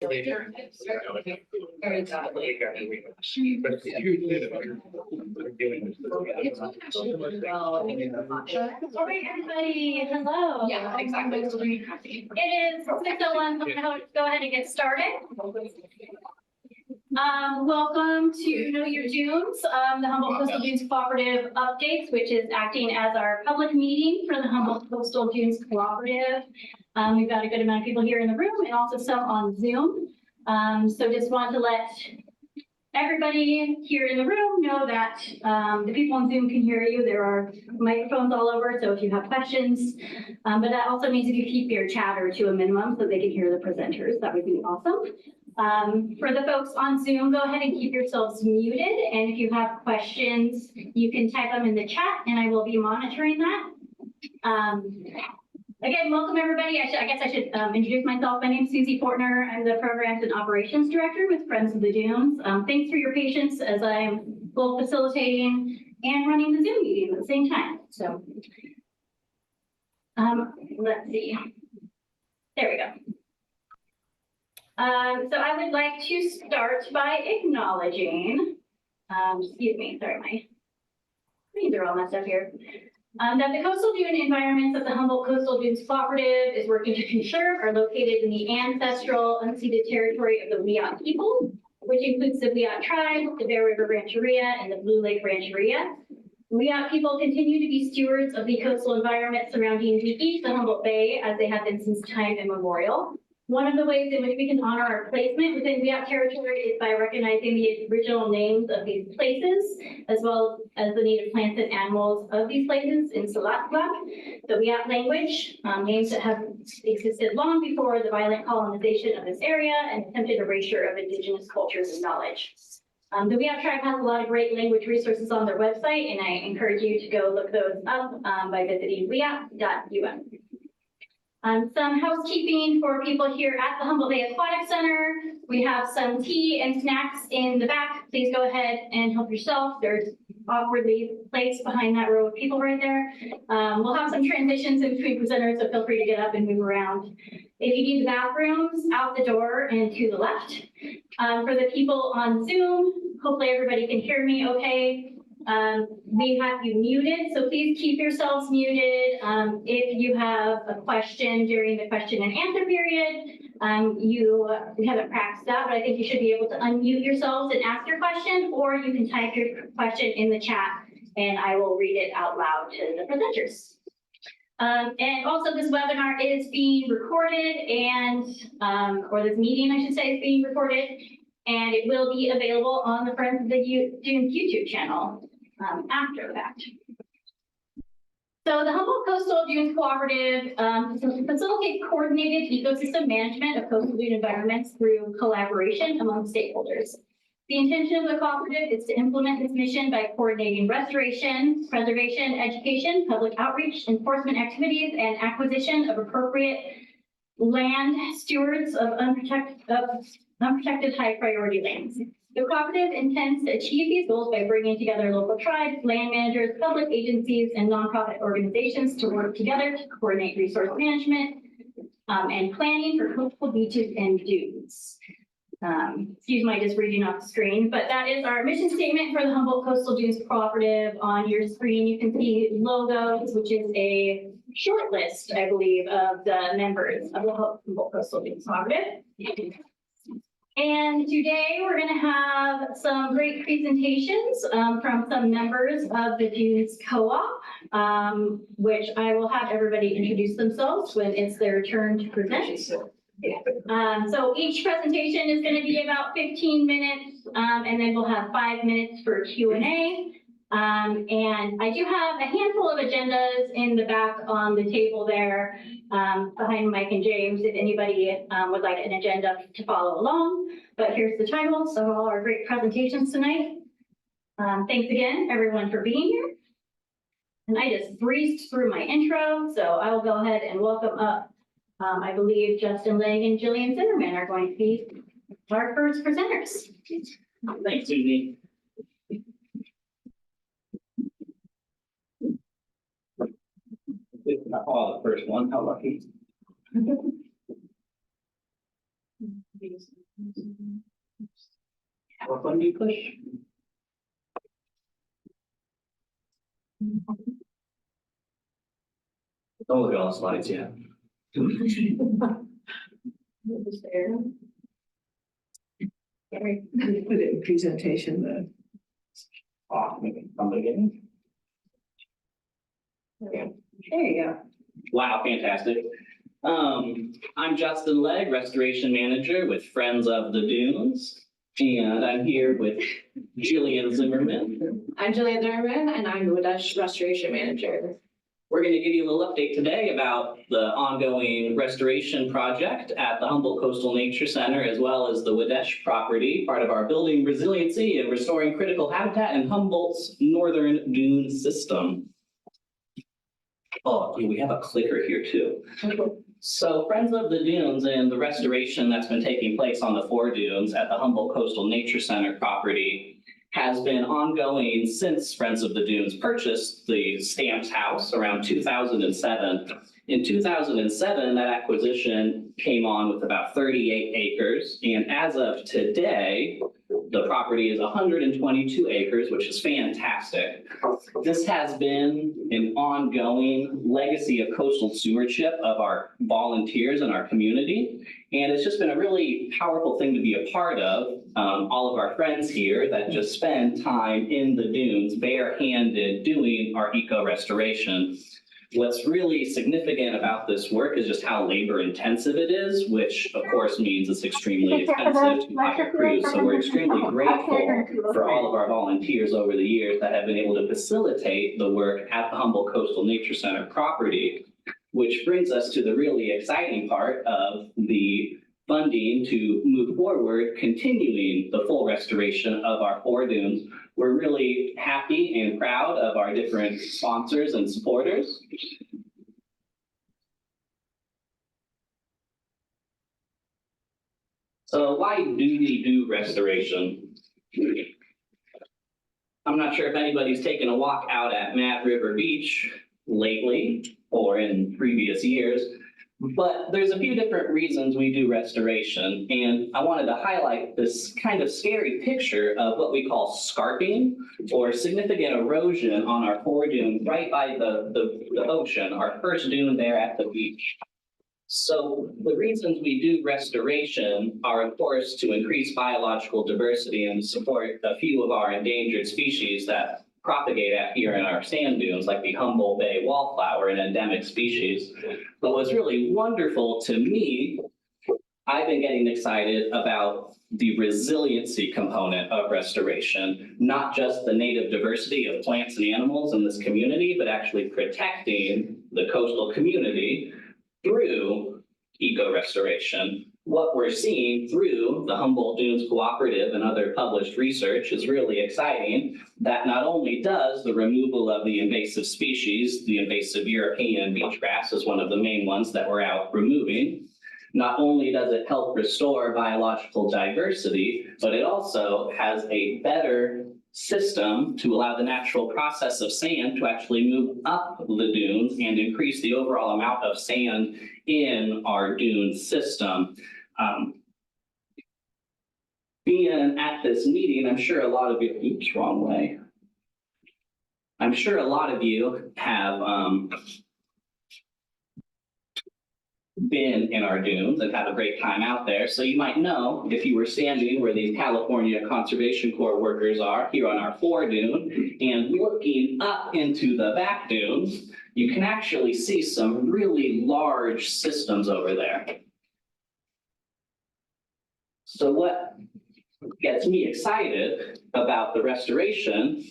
everybody, hello. Yeah, exactly. It is 6:01, so I'm going to go ahead and get started. Welcome to Know Your Dunes, the Humboldt Coastal Dunes Cooperative updates, which is acting as our public meeting for the Humboldt Coastal Dunes Cooperative. We've got a good amount of people here in the room and also some on Zoom. So just want to let everybody here in the room know that the people on Zoom can hear you. There are microphones all over, so if you have questions, but that also means if you keep your chatter to a minimum so they can hear the presenters, that would be awesome. For the folks on Zoom, go ahead and keep yourselves muted. And if you have questions, you can type them in the chat and I will be monitoring that. Again, welcome everybody. I guess I should introduce myself. My name is Susie Fortner. I'm the Programs and Operations Director with Friends of the Dunes. Thanks for your patience as I'm both facilitating and running the Zoom meeting at the same time. So let's see. There we go. So I would like to start by acknowledging, excuse me, sorry, my screens are all messed up here, that the coastal dune environments that the Humboldt Coastal Dunes Cooperative is working to conserve are located in the ancestral unceded territory of the Wiyot people, which includes the Wiyot tribe, the Bear River Rancheria, and the Blue Lake Rancheria. Wiyot people continue to be stewards of the coastal environment surrounding the Humboldt Bay, as they have been since time immemorial. One of the ways in which we can honor our placement within Wiyot territory is by recognizing the original names of these places, as well as the native plants and animals of these places in Salatlak, the Wiyot language, names that have existed long before the violent colonization of this area and attempted erasure of indigenous cultures and knowledge. The Wiyot tribe has a lot of great language resources on their website, and I encourage you to go look those up by visiting wiyot.un. Some housekeeping for people here at the Humboldt Bay Aquatic Center. We have some tea and snacks in the back. Please go ahead and help yourself. There's awkwardly placed behind that row of people right there. We'll have some transitions in between presenters, so feel free to get up and move around. If you need the bathrooms, out the door and to the left. For the people on Zoom, hopefully everybody can hear me okay. We have you muted, so please keep yourselves muted. If you have a question during the question and answer period, we haven't practiced that, but I think you should be able to unmute yourselves and ask your question, or you can type your question in the chat and I will read it out loud to the presenters. And also this webinar is being recorded and, or this meeting I should say is being recorded, and it will be available on the Friends of the Dunes YouTube channel after the fact. So the Humboldt Coastal Dunes Cooperative facilitates coordinated ecosystem management of coastal dune environments through collaboration among stakeholders. The intention of the cooperative is to implement this mission by coordinating restoration, preservation, education, public outreach, enforcement activities, and acquisition of appropriate land stewards of unprotected high priority lands. The cooperative intends to achieve these goals by bringing together local tribes, land managers, public agencies, and nonprofit organizations to work together to coordinate resource management and planning for coastal beaches and dunes. Excuse my just reading off the screen, but that is our mission statement for the Humboldt Coastal Dunes Cooperative. On your screen, you can see logos, which is a short list, I believe, of the members of the Humboldt Coastal Dunes Cooperative. And today we're going to have some great presentations from some members of the Dunes Co-op, which I will have everybody introduce themselves when it's their turn to present. So each presentation is going to be about 15 minutes, and then we'll have 5 minutes for Q&A. And I do have a handful of agendas in the back on the table there behind Mike and James, if anybody would like an agenda to follow along. But here's the titles of all our great presentations tonight. Thanks again, everyone, for being here. And I just breezed through my intro, so I will go ahead and welcome up, I believe Justin Legge and Jillian Zimmerman are going to be our first presenters. Thanks, Susie. Oh, the first one, how lucky. What button do you push? Don't look at all the slides yet. Put it in presentation mode. Maybe from the beginning. There you go. Wow, fantastic. I'm Justin Legge, Restoration Manager with Friends of the Dunes. And I'm here with Jillian Zimmerman. I'm Jillian Zimmerman, and I'm the Wedge Restoration Manager. We're going to give you a little update today about the ongoing restoration project at the Humboldt Coastal Nature Center, as well as the Wedge property, part of our building resiliency and restoring critical habitat in Humboldt's northern dune system. Oh, we have a clicker here too. So Friends of the Dunes and the restoration that's been taking place on the four dunes at the Humboldt Coastal Nature Center property has been ongoing since Friends of the Dunes purchased the Stamps house around 2007. In 2007, that acquisition came on with about 38 acres. And as of today, the property is 122 acres, which is fantastic. This has been an ongoing legacy of coastal stewardship of our volunteers and our community. And it's just been a really powerful thing to be a part of. All of our friends here that just spend time in the dunes barehanded doing our eco-restoration. What's really significant about this work is just how labor intensive it is, which of course means it's extremely expensive to hire crews. So we're extremely grateful for all of our volunteers over the years that have been able to facilitate the work at the Humboldt Coastal Nature Center property, which brings us to the really exciting part of the funding to move forward, continuing the full restoration of our four dunes. We're really happy and proud of our different sponsors and supporters. So why do we do restoration? I'm not sure if anybody's taken a walk out at Mad River Beach lately or in previous years, but there's a few different reasons we do restoration, and I wanted to highlight this kind of scary picture of what we call scarping, or significant erosion on our four dune right by the ocean, our first dune there at the beach. So the reasons we do restoration are, of course, to increase biological diversity and support a few of our endangered species that propagate out here in our sand dunes, like the Humboldt Bay wallflower, an endemic species. But what's really wonderful to me, I've been getting excited about the resiliency component of restoration, not just the native diversity of plants and animals in this community, but actually protecting the coastal community through eco-restoration. What we're seeing through the Humboldt Dunes Cooperative and other published research is really exciting, that not only does the removal of the invasive species, the invasive European beachgrass is one of the main ones that we're out removing, not only does it help restore biological diversity, but it also has a better system to allow the natural process of sand to actually move up the dunes and increase the overall amount of sand in our dune system. Being at this meeting, I'm sure a lot of you, oops, wrong way. I'm sure a lot of you have been in our dunes and had a great time out there. So you might know, if you were standing where these California Conservation Corps workers are here on our fore dune and looking up into the back dunes, you can actually see some really large systems over there. So what gets me excited about the restoration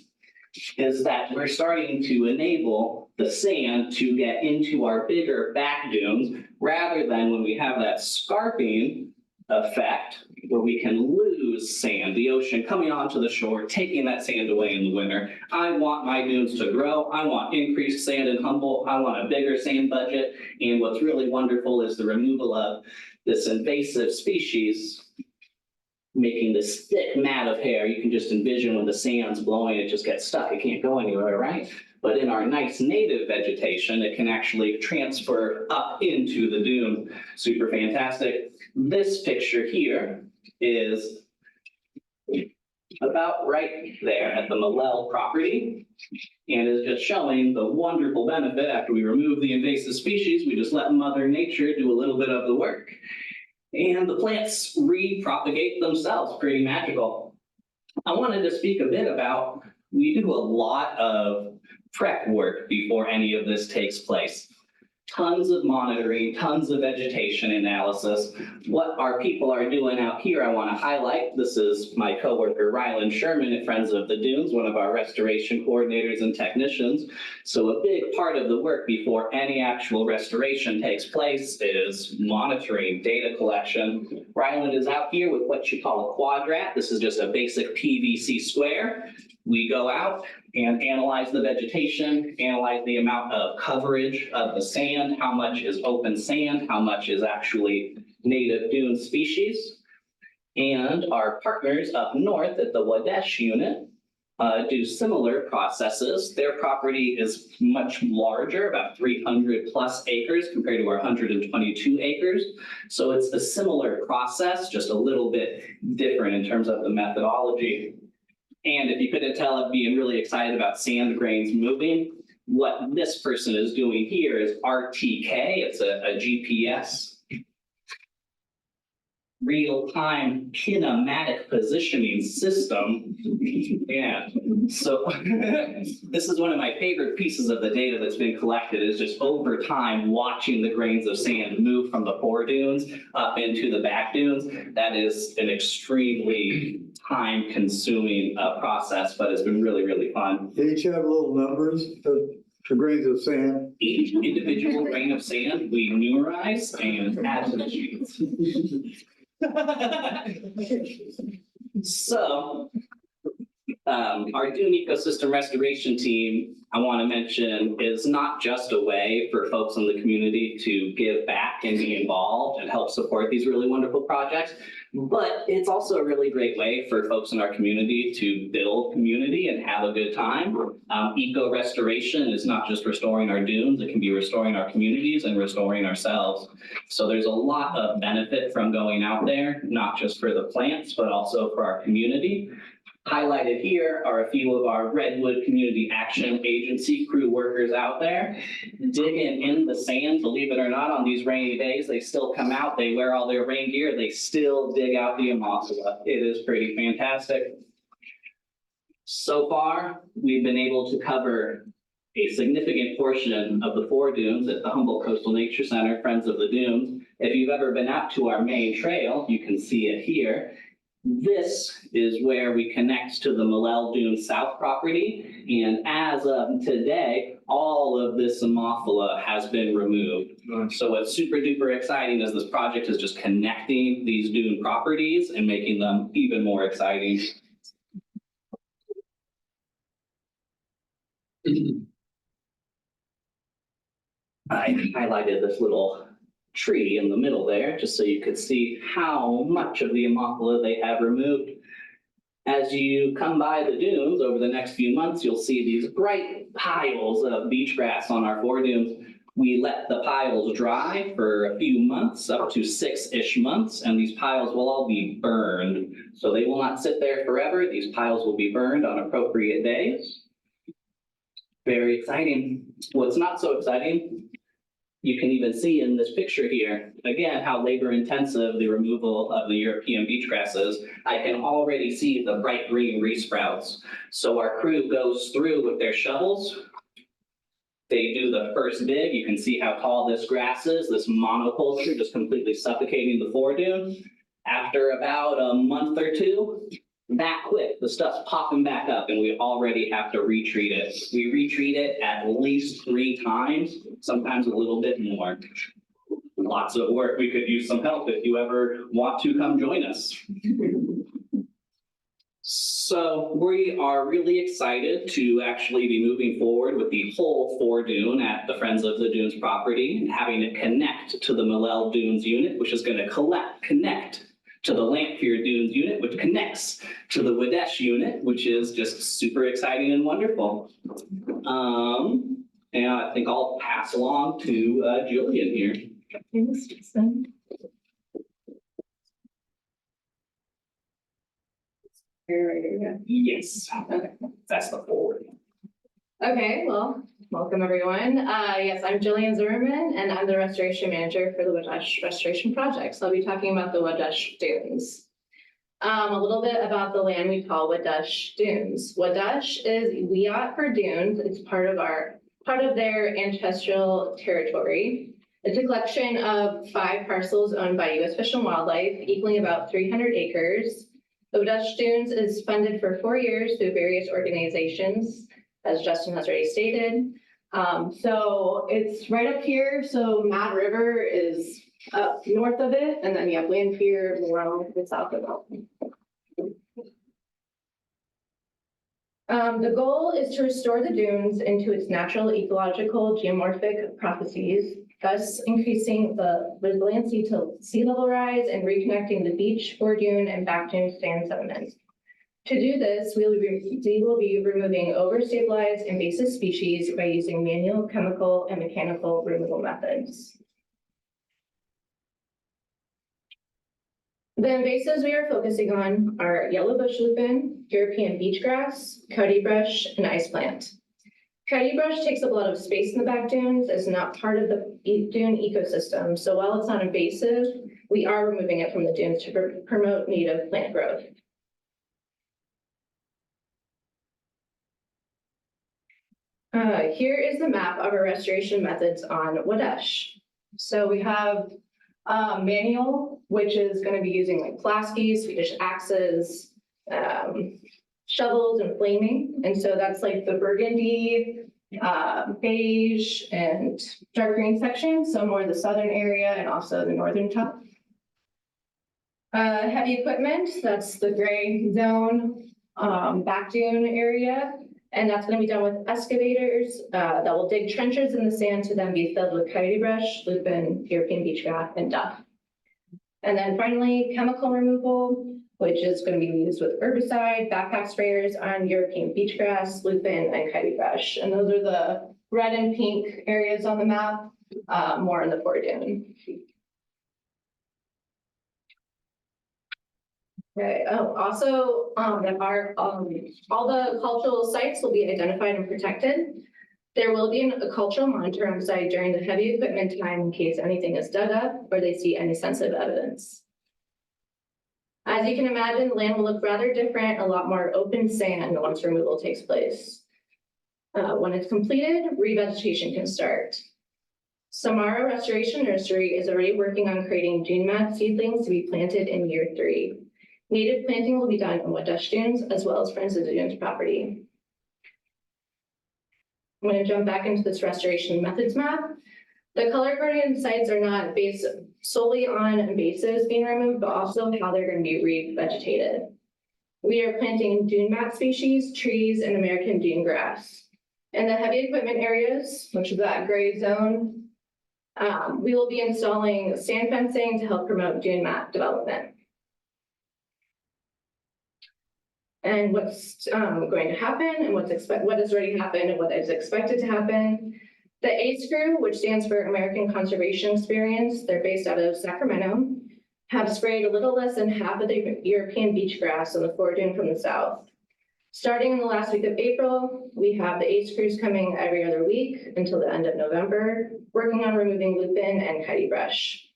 is that we're starting to enable the sand to get into our bigger back dunes, rather than when we have that scarping effect where we can lose sand, the ocean coming onto the shore, taking that sand away in the winter. I want my dunes to grow. I want increased sand in Humboldt. I want a bigger sand budget. And what's really wonderful is the removal of this invasive species, making this thick mat of hair. You can just envision when the sand's blowing, it just gets stuck. It can't go anywhere, right? But in our nice native vegetation, it can actually transfer up into the dune. Super fantastic. This picture here is about right there at the Millell property, and is just showing the wonderful benefit. After we remove the invasive species, we just let Mother Nature do a little bit of the work. And the plants repropagate themselves, pretty magical. I wanted to speak a bit about, we do a lot of prep work before any of this takes place. Tons of monitoring, tons of vegetation analysis. What our people are doing out here, I want to highlight. This is my coworker, Ryland Sherman at Friends of the Dunes, one of our restoration coordinators and technicians. So a big part of the work before any actual restoration takes place is monitoring, data collection. Ryland is out here with what you call a quadrat. This is just a basic PVC square. We go out and analyze the vegetation, analyze the amount of coverage of the sand, how much is open sand, how much is actually native dune species. And our partners up north at the Wadesh unit do similar processes. Their property is much larger, about 300 plus acres compared to our 122 acres. So it's a similar process, just a little bit different in terms of the methodology. And if you couldn't tell, I'm being really excited about sand grains moving. What this person is doing here is RTK. It's a GPS, real-time kinematic positioning system. Yeah, so this is one of my favorite pieces of the data that's been collected, is just over time watching the grains of sand move from the fore dunes up into the back dunes. That is an extremely time-consuming process, but it's been really, really fun. They each have little numbers for grains of sand. Each individual grain of sand we numerize and add to the sheets. So, our Dune ecosystem restoration team, I want to mention, is not just a way for folks in the community to give back and be involved and help support these really wonderful projects, but it's also a really great way for folks in our community to build community and have a good time. Eco restoration is not just restoring our dunes, it can be restoring our communities and restoring ourselves. So there's a lot of benefit from going out there, not just for the plants, but also for our community. Highlighted here are a few of our Redwood Community Action Agency crew workers out there digging in the sand. Believe it or not, on these rainy days, they still come out, they wear all their rain gear, they still dig out the Amosula. It is pretty fantastic. So far, we've been able to cover a significant portion of the fore dunes at the Humboldt Coastal Nature Center, Friends of the Dunes. If you've ever been out to our main trail, you can see it here. This is where we connect to the Millell Dune South property. And as of today, all of this Ammophila has been removed. So what's super duper exciting is this project is just connecting these dune properties and making them even more exciting. I highlighted this little tree in the middle there, just so you could see how much of the Ammophila they have removed. As you come by the dunes over the next few months, you'll see these bright piles of beach grass on our fore dunes. We let the piles dry for a few months, up to 6-ish months, and these piles will all be burned. So they will not sit there forever. These piles will be burned on appropriate days. Very exciting. What's not so exciting, you can even see in this picture here, again, how labor intensive the removal of the European beach grass is. I can already see the bright green resprouts. So our crew goes through with their shovels. They do the first dig. You can see how tall this grass is, this monoculture just completely suffocating the fore dune. After about a month or two, that quick, the stuff's popping back up and we already have to retreat it. We retreat it at least 3 times, sometimes a little bit more. Lots of work. We could use some help if you ever want to come join us. So we are really excited to actually be moving forward with the whole fore dune at the Friends of the Dunes property and having it connect to the Millell Dunes unit, which is going to connect to the Lamphere Dunes unit, which connects to the Wadesh unit, which is just super exciting and wonderful. And I think I'll pass along to Jillian here. Area. Yes, Okay. that's the forward. Okay, well, welcome everyone. Yes, I'm Jillian Zimmerman and I'm the restoration manager for the Wadesh Restoration Project. So I'll be talking about the Wadesh Dunes. A little bit about the land we call Wadesh Dunes. Wadesh is Wiat for dunes. It's part of their ancestral territory. It's a collection of 5 parcels owned by U.S. Fish and Wildlife, equaling about 300 acres. The Wadesh Dunes is funded for 4 years through various organizations, as Justin has already stated. So it's right up here. So Mad River is up north of it, and then you have Lanphier, Morel, and south of it. The goal is to restore the dunes into its natural ecological geomorphic processes, thus increasing the resiliency to sea level rise and reconnecting the beach, fore dune, and back dune sand sediments. To do this, we will be removing overstabilized invasive species by using manual, chemical, and mechanical removal methods. The invasives we are focusing on are yellow bush lupin, European beach grass, coyote brush, and ice plant. Coyote brush takes up a lot of space in the back dunes. It's not part of the dune ecosystem. So while it's not invasive, we are removing it from the dunes to promote native plant growth. Here is the map of our restoration methods on Wadesh. So we have manual, which is going to be using like Plasky, Swedish axes, shovels, and flaming. And so that's like the burgundy, beige, and dark green section. So more the southern area and also the northern top. Heavy equipment, that's the gray zone, back dune area. And that's going to be done with excavators that will dig trenches in the sand to then be filled with coyote brush, lupin, European beach grass, and duff. And then finally, chemical removal, which is going to be used with herbicide, backpack sprayers on European beach grass, lupin, and coyote brush. And those are the red and pink areas on the map, more in the fore dune. Okay, oh, also, all the cultural sites will be identified and protected. There will be a cultural monitor on site during the heavy equipment time in case anything is dug up or they see any sensitive evidence. As you can imagine, the land will look rather different, a lot more open sand once removal takes place. When it's completed, revegetation can start. Samara Restoration Nursery is already working on creating dune mat seedlings to be planted in year 3. Native planting will be done on Wadesh Dunes as well as Friends of the Dunes property. I'm going to jump back into this restoration methods map. The color-coordinated sites are not based solely on invasives being removed, but also how they're going to be revegetated. We are planting dune mat species, trees, and American dune grass. In the heavy equipment areas, which is that gray zone, we will be installing sand fencing to help promote dune mat development. And what's going to happen and what has already happened and what is expected to happen. The ACE crew, which stands for American Conservation Experience, they're based out of Sacramento, have sprayed a little less than half of the European beach grass on the fore dune from the south. Starting in the last week of April, we have the ACE crews coming every other week until the end of November, working on removing lupin and coyote brush.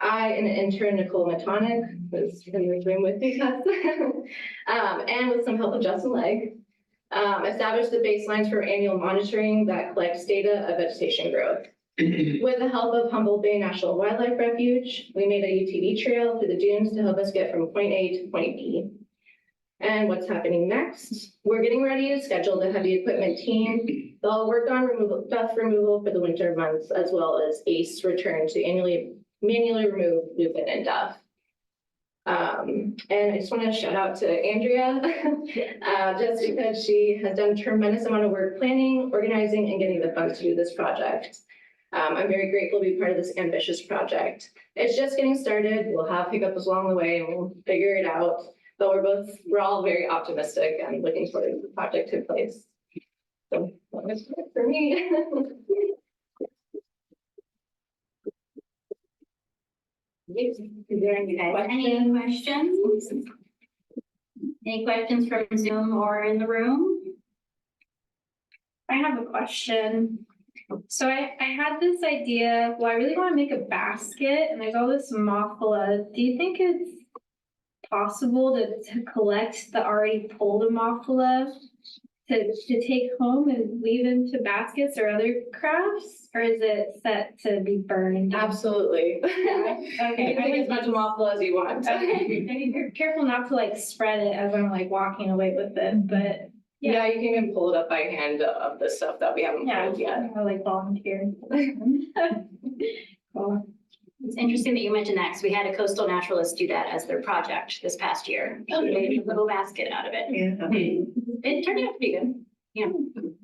I and intern Nicole Matonic, who's in this room with me, and with some help of Justin Legge, established the baselines for annual monitoring that collects data of vegetation growth. With the help of Humboldt Bay National Wildlife Refuge, we made a UTV trail through the dunes to help us get from point A to point B. And what's happening next? We're getting ready to schedule the heavy equipment team. They'll work on duff removal for the winter months, as well as ACE return to manually remove lupin and duff. And I just want to shout out to Andrea, just because she has done a tremendous amount of work planning, organizing, and getting the funds to do this project. I'm very grateful to be part of this ambitious project. It's just getting started. We'll have hiccups along the way and we'll figure it out. But we're all very optimistic and looking forward to the project to place. So that's it for me. Is there any Any questions? Any questions from Zoom or in the room? I have a question. So I had this idea, well, I really want to make a basket and there's all this Ammophila. Do you think it's possible to collect the already pulled Ammophila to take home and weave into baskets or other crafts? Or is it set to be burned? Absolutely. Okay, You can take as much Ammophila as you want. Okay, I mean, you're careful not to like spread it as I'm like walking away with it, but Yeah, you can even pull it up by hand of the stuff that we haven't yeah, pulled yet. I like volunteer. Cool. It's interesting that you mentioned that, because we had a coastal naturalist do that as their project this past year. They made a little basket out of it. Yeah. It turned out to be good. Yeah.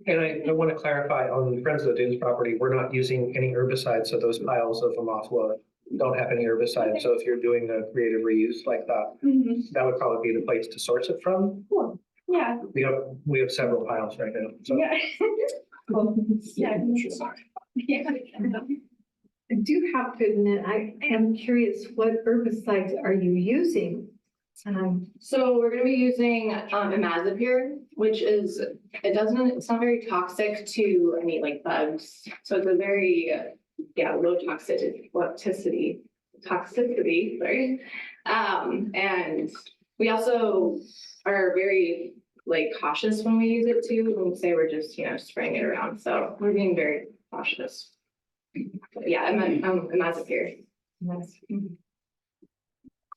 And I want to clarify on Friends of the Dunes property, we're not using any herbicides, so those piles of Ammophila don't have any herbicide. So if you're doing the creative reuse like that, that would probably be the place to source it from. Cool. Yeah, We have several piles right now. So yeah. Cool. Yeah. Yeah. I do have to admit, I am curious, what herbicides are you using? So we're gonna be using imazapyr, which is, it's not very toxic to any like bugs. So it's a very, low toxicity, sorry. And we also are very like cautious when we use it too, when we say we're just, spraying it around. So we're being very cautious. But yeah, imazapyr.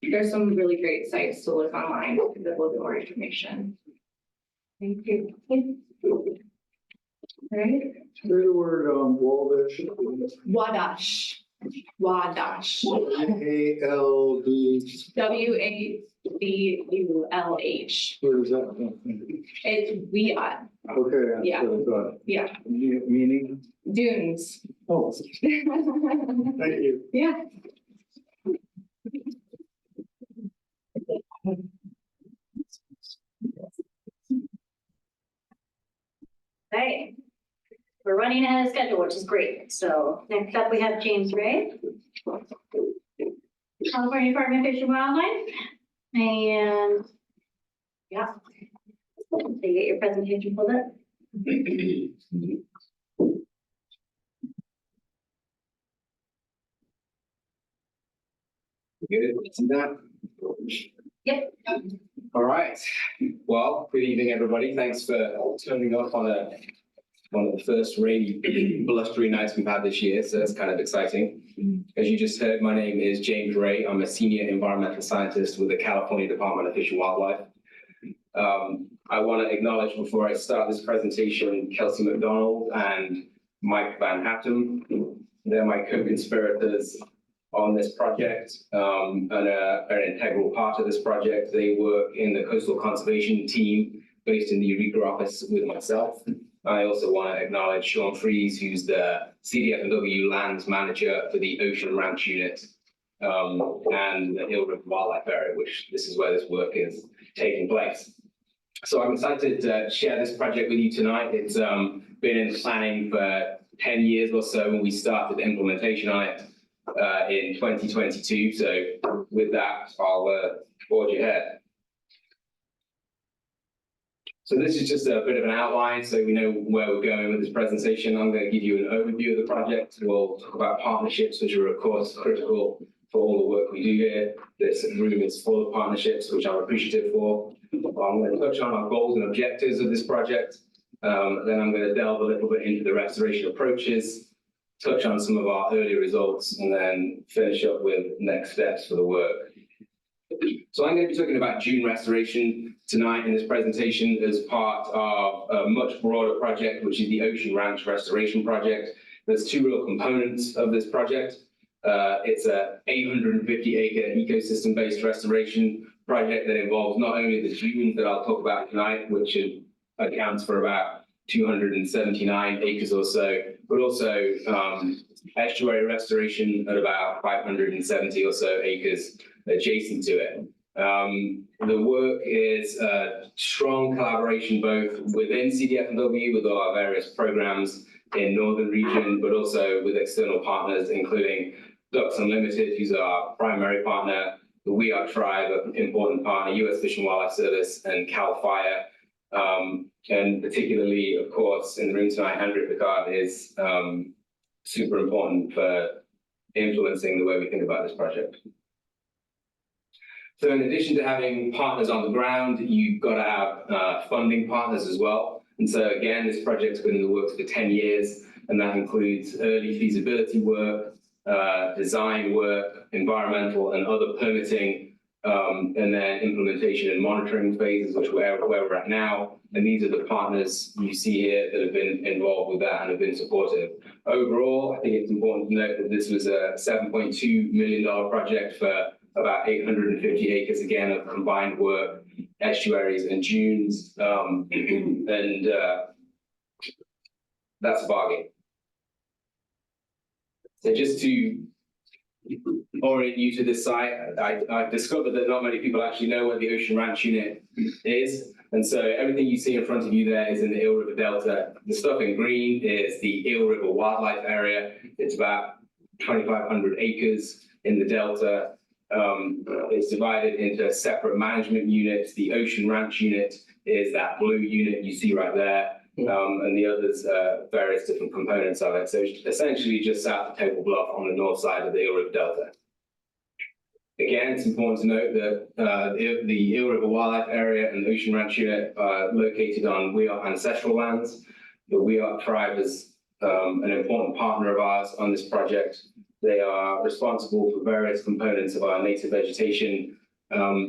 There's some really great sites to look online to get a little bit more information. Thank you. Right? Say the word, Waldish. Wadash. Wadash. ALD. WADULH. Where does that come from? It's Wead. Okay. that's Yeah. what I thought. Yeah. Meaning? Dunes. Oh, thank you. Yeah. Okay. We're running ahead of schedule, which is great. So next up, we have James Ray, California Department of Fish and Wildlife. And yeah, so you get your presentation pulled up. Good, see that? Yep. All right, well, good evening, everybody. Thanks for turning up on one of the first rainy, blustery nights we've had this year, so that's kind of exciting. As you just heard, my name is James Ray. I'm a senior environmental scientist with the California Department of Fish and Wildlife. I want to acknowledge before I start this presentation, Kelsey McDonald and Mike Van Hattem. They're my co-conspirators on this project and are an integral part of this project. They work in the coastal conservation team based in the Eureka office with myself. I also want to acknowledge Sean Fries, who's the CDF&W lands manager for the Ocean Ranch Unit and the Hill River Wildlife Area, which this is where this work is taking place. So I'm excited to share this project with you tonight. It's been in planning for 10 years or so, and we started implementation on it in 2022. So with that, I'll forge ahead. So this is just a bit of an outline so we know where we're going with this presentation. I'm going to give you an overview of the project. We'll talk about partnerships, which are of course critical for all the work we do here. This room is full of partnerships, which I'm appreciative for. I'm going to touch on our goals and objectives of this project. Then I'm going to delve a little bit into the restoration approaches, touch on some of our early results, and then finish up with next steps for the work. So I'm going to be talking about dune restoration tonight in this presentation as part of a much broader project, which is the Ocean Ranch Restoration Project. There's two real components of this project. It's a 850-acre ecosystem-based restoration project that involves not only the dunes that I'll talk about tonight, which accounts for about 279 acres or so, but also estuary restoration at about 570 or so acres adjacent to it. The work is a strong collaboration both within CDF&W with all our various programs in Northern region, but also with external partners, including Ducks Unlimited, who's our primary partner, the We Are Tribe, an important partner, US Fish and Wildlife Service, and CAL FIRE. And particularly, of course, in the room tonight, Andrew Picard is super important for influencing the way we think about this project. So in addition to having partners on the ground, you've got to have funding partners as well. And so again, this project's been in the works for 10 years, and that includes early feasibility work, design work, environmental and other permitting, and then implementation and monitoring phases, which where we're at now. And these are the partners you see here that have been involved with that and have been supportive. Overall, I think it's important to note that this was a $7.2 million project for about 850 acres, again, of combined work, estuaries and dunes, that's a bargain. So just to orient you to this site, I discovered that not many people actually know where the Ocean Ranch Unit is. And so everything you see in front of you there is in the Eel River Delta. The stuff in green is the Eel River Wildlife Area. It's about 2,500 acres in the Delta. It's divided into separate management units. The Ocean Ranch Unit is that blue unit you see right there. And the others, various different components of it. So essentially just south of Table Bluff on the north side of the Eel River Delta. Again, it's important to note that the Eel River Wildlife Area and the Ocean Ranch Unit are located on Wiyot ancestral lands. The Wiyot tribe is an important partner of ours on this project. They are responsible for various components of our native vegetation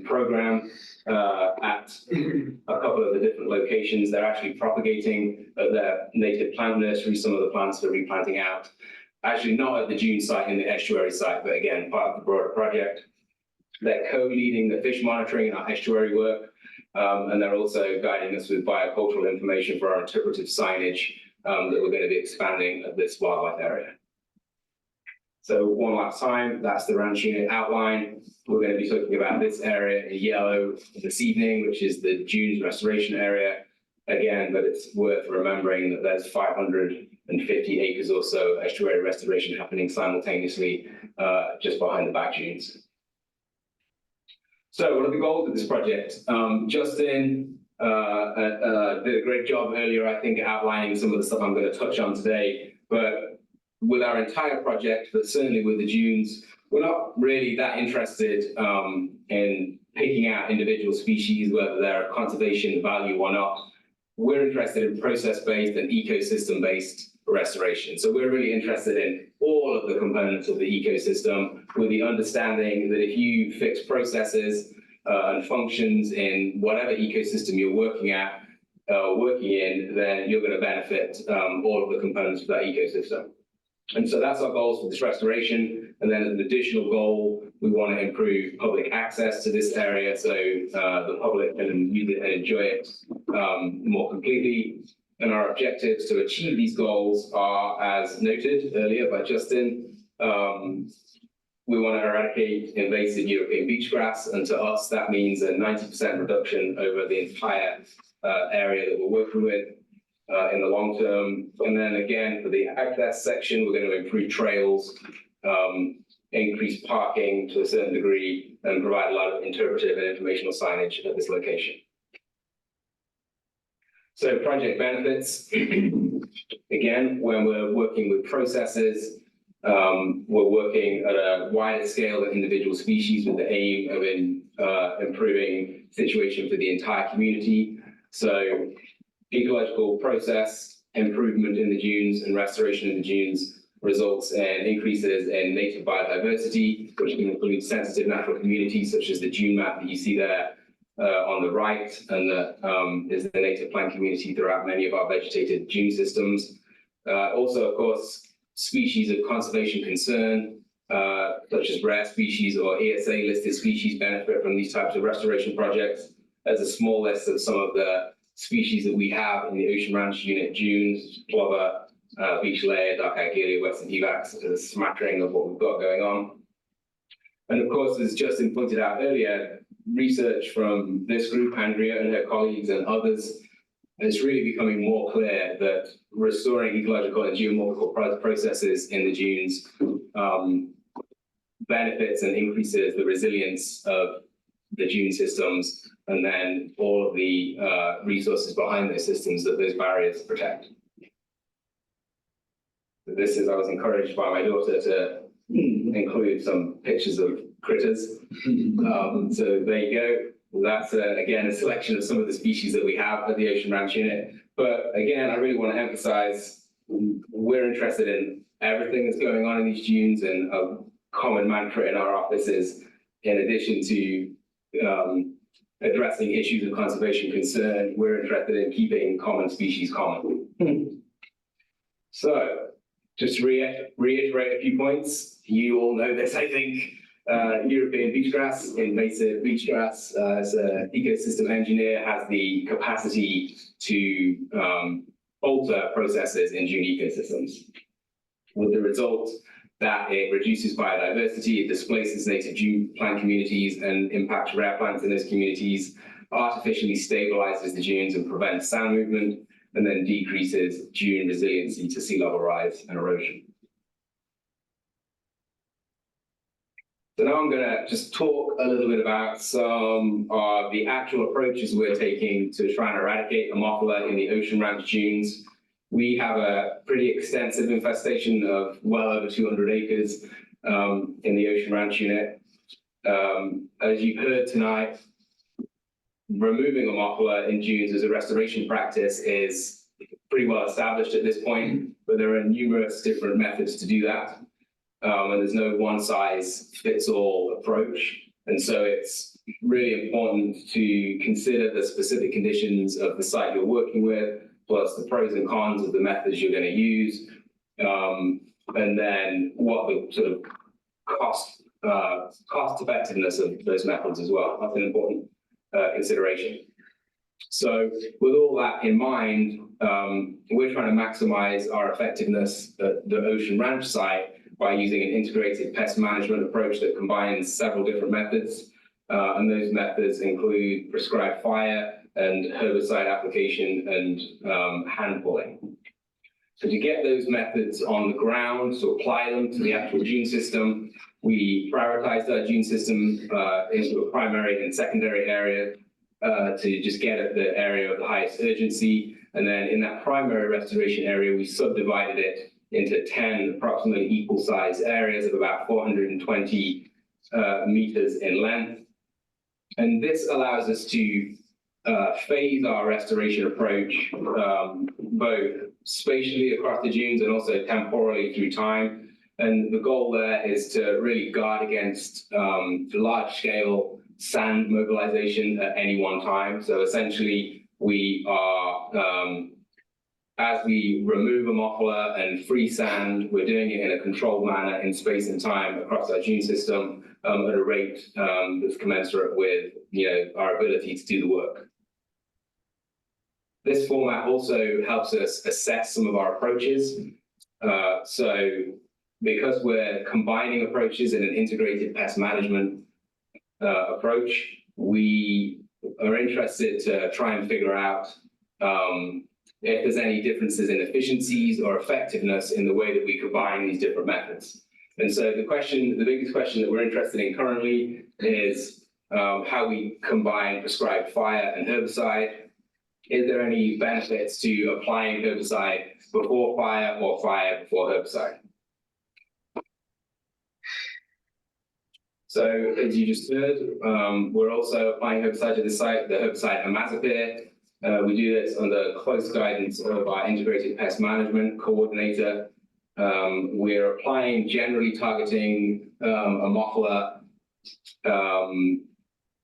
program at a couple of the different locations. They're actually propagating at their native plant nursery some of the plants they're replanting out. Actually not at the dune site and the estuary site, but again, part of the broader project. They're co-leading the fish monitoring and our estuary work, and they're also guiding us with biocultural information for our interpretive signage that we're going to be expanding at this wildlife area. So one last time, that's the ranch unit outline. We're going to be talking about this area in yellow this evening, which is the dunes restoration area. Again, but it's worth remembering that there's 550 acres or so estuary restoration happening simultaneously just behind the back dunes. So what are the goals of this project? Justin did a great job earlier, I think, outlining some of the stuff I'm going to touch on today. But with our entire project, but certainly with the dunes, we're not really that interested in picking out individual species, whether they're of conservation value or not. We're interested in process-based and ecosystem-based restoration. So we're really interested in all of the components of the ecosystem, with the understanding that if you fix processes and functions in whatever ecosystem you're working in, then you're going to benefit all of the components of that ecosystem. And so that's our goals for this restoration. And then as an additional goal, we want to improve public access to this area so the public can use it and enjoy it more completely. And our objectives to achieve these goals are, as noted earlier by Justin, we want to eradicate invasive European beach grass. And to us, that means a 90% reduction over the entire area that we're working with. In the long term. And then again, for the access section, we're going to improve trails, increase parking to a certain degree, and provide a lot of interpretive and informational signage at this location. So project benefits, again, when we're working with processes, we're working at a wider scale than individual species with the aim of improving the situation for the entire community. So ecological process improvement in the dunes and restoration of the dunes results in increases in native biodiversity, which can include sensitive natural communities such as the dune map that you see there on the right, and that is the native plant community throughout many of our vegetated dune systems. Also, of course, species of conservation concern, such as rare species or ESA listed species, benefit from these types of restoration projects. There's a small list of some of the species that we have in the Ocean Ranch Unit dunes: plover, beach layer, dark-eyed gillia, western evax, as a smattering of what we've got going on. And of course, as Justin pointed out earlier, research from this group, Andrea and her colleagues and others, it's really becoming more clear that restoring ecological and geomorphical processes in the dunes benefits and increases the resilience of the dune systems, and then all of the resources behind those systems that those barriers protect. So this is, I was encouraged by my daughter to include some pictures of critters. So there you go. That's, again, a selection of some of the species that we have at the Ocean Ranch Unit. But again, I really want to emphasize, we're interested in everything that's going on in these dunes, and a common mantra in our office is, in addition to addressing issues of conservation concern, we're interested in keeping common species common. So, just to reiterate a few points, you all know this, I think. European beachgrass, invasive beachgrass, as an ecosystem engineer, has the capacity to alter processes in dune ecosystems, with the result that it reduces biodiversity, it displaces native dune plant communities and impacts rare plants in those communities, artificially stabilizes the dunes and prevents sound movement, and then decreases dune resiliency to sea level rise and erosion. So now I'm going to just talk a little bit about some of the actual approaches we're taking to try and eradicate Ammophila in the Ocean Ranch dunes. We have a pretty extensive infestation of well over 200 acres in the Ocean Ranch Unit. As you've heard tonight, removing Ammophila in dunes as a restoration practice is pretty well established at this point, but there are numerous different methods to do that. And there's no one-size-fits-all approach. And so it's really important to consider the specific conditions of the site you're working with, plus the pros and cons of the methods you're going to use, and then what the sort of cost effectiveness of those methods as well. That's an important consideration. So with all that in mind, we're trying to maximize our effectiveness at the Ocean Ranch site by using an integrated pest management approach that combines several different methods. And those methods include prescribed fire and herbicide application and hand pulling. So to get those methods on the ground, to apply them to the actual dune system, we prioritized our dune system into a primary and secondary area to just get at the area of the highest urgency. And then in that primary restoration area, we subdivided it into 10 approximately equal-sized areas of about 420 meters in length. And this allows us to phase our restoration approach both spatially across the dunes and also temporally through time. And the goal there is to really guard against large-scale sand mobilization at any one time. So essentially, we are as we remove Ammophila and free sand, we're doing it in a controlled manner in space and time across our dune system at a rate that's commensurate with our ability to do the work. This format also helps us assess some of our approaches. So because we're combining approaches in an integrated pest management approach, we are interested to try and figure out if there's any differences in efficiencies or effectiveness in the way that we combine these different methods. And so the biggest question that we're interested in currently is how we combine prescribed fire and herbicide. Is there any benefits to applying herbicide before fire or fire before herbicide? So as you just heard, we're also applying herbicide to the site, the herbicide imazapyr. We do this under close guidance of our integrated pest management coordinator. We're applying, generally targeting Ammophila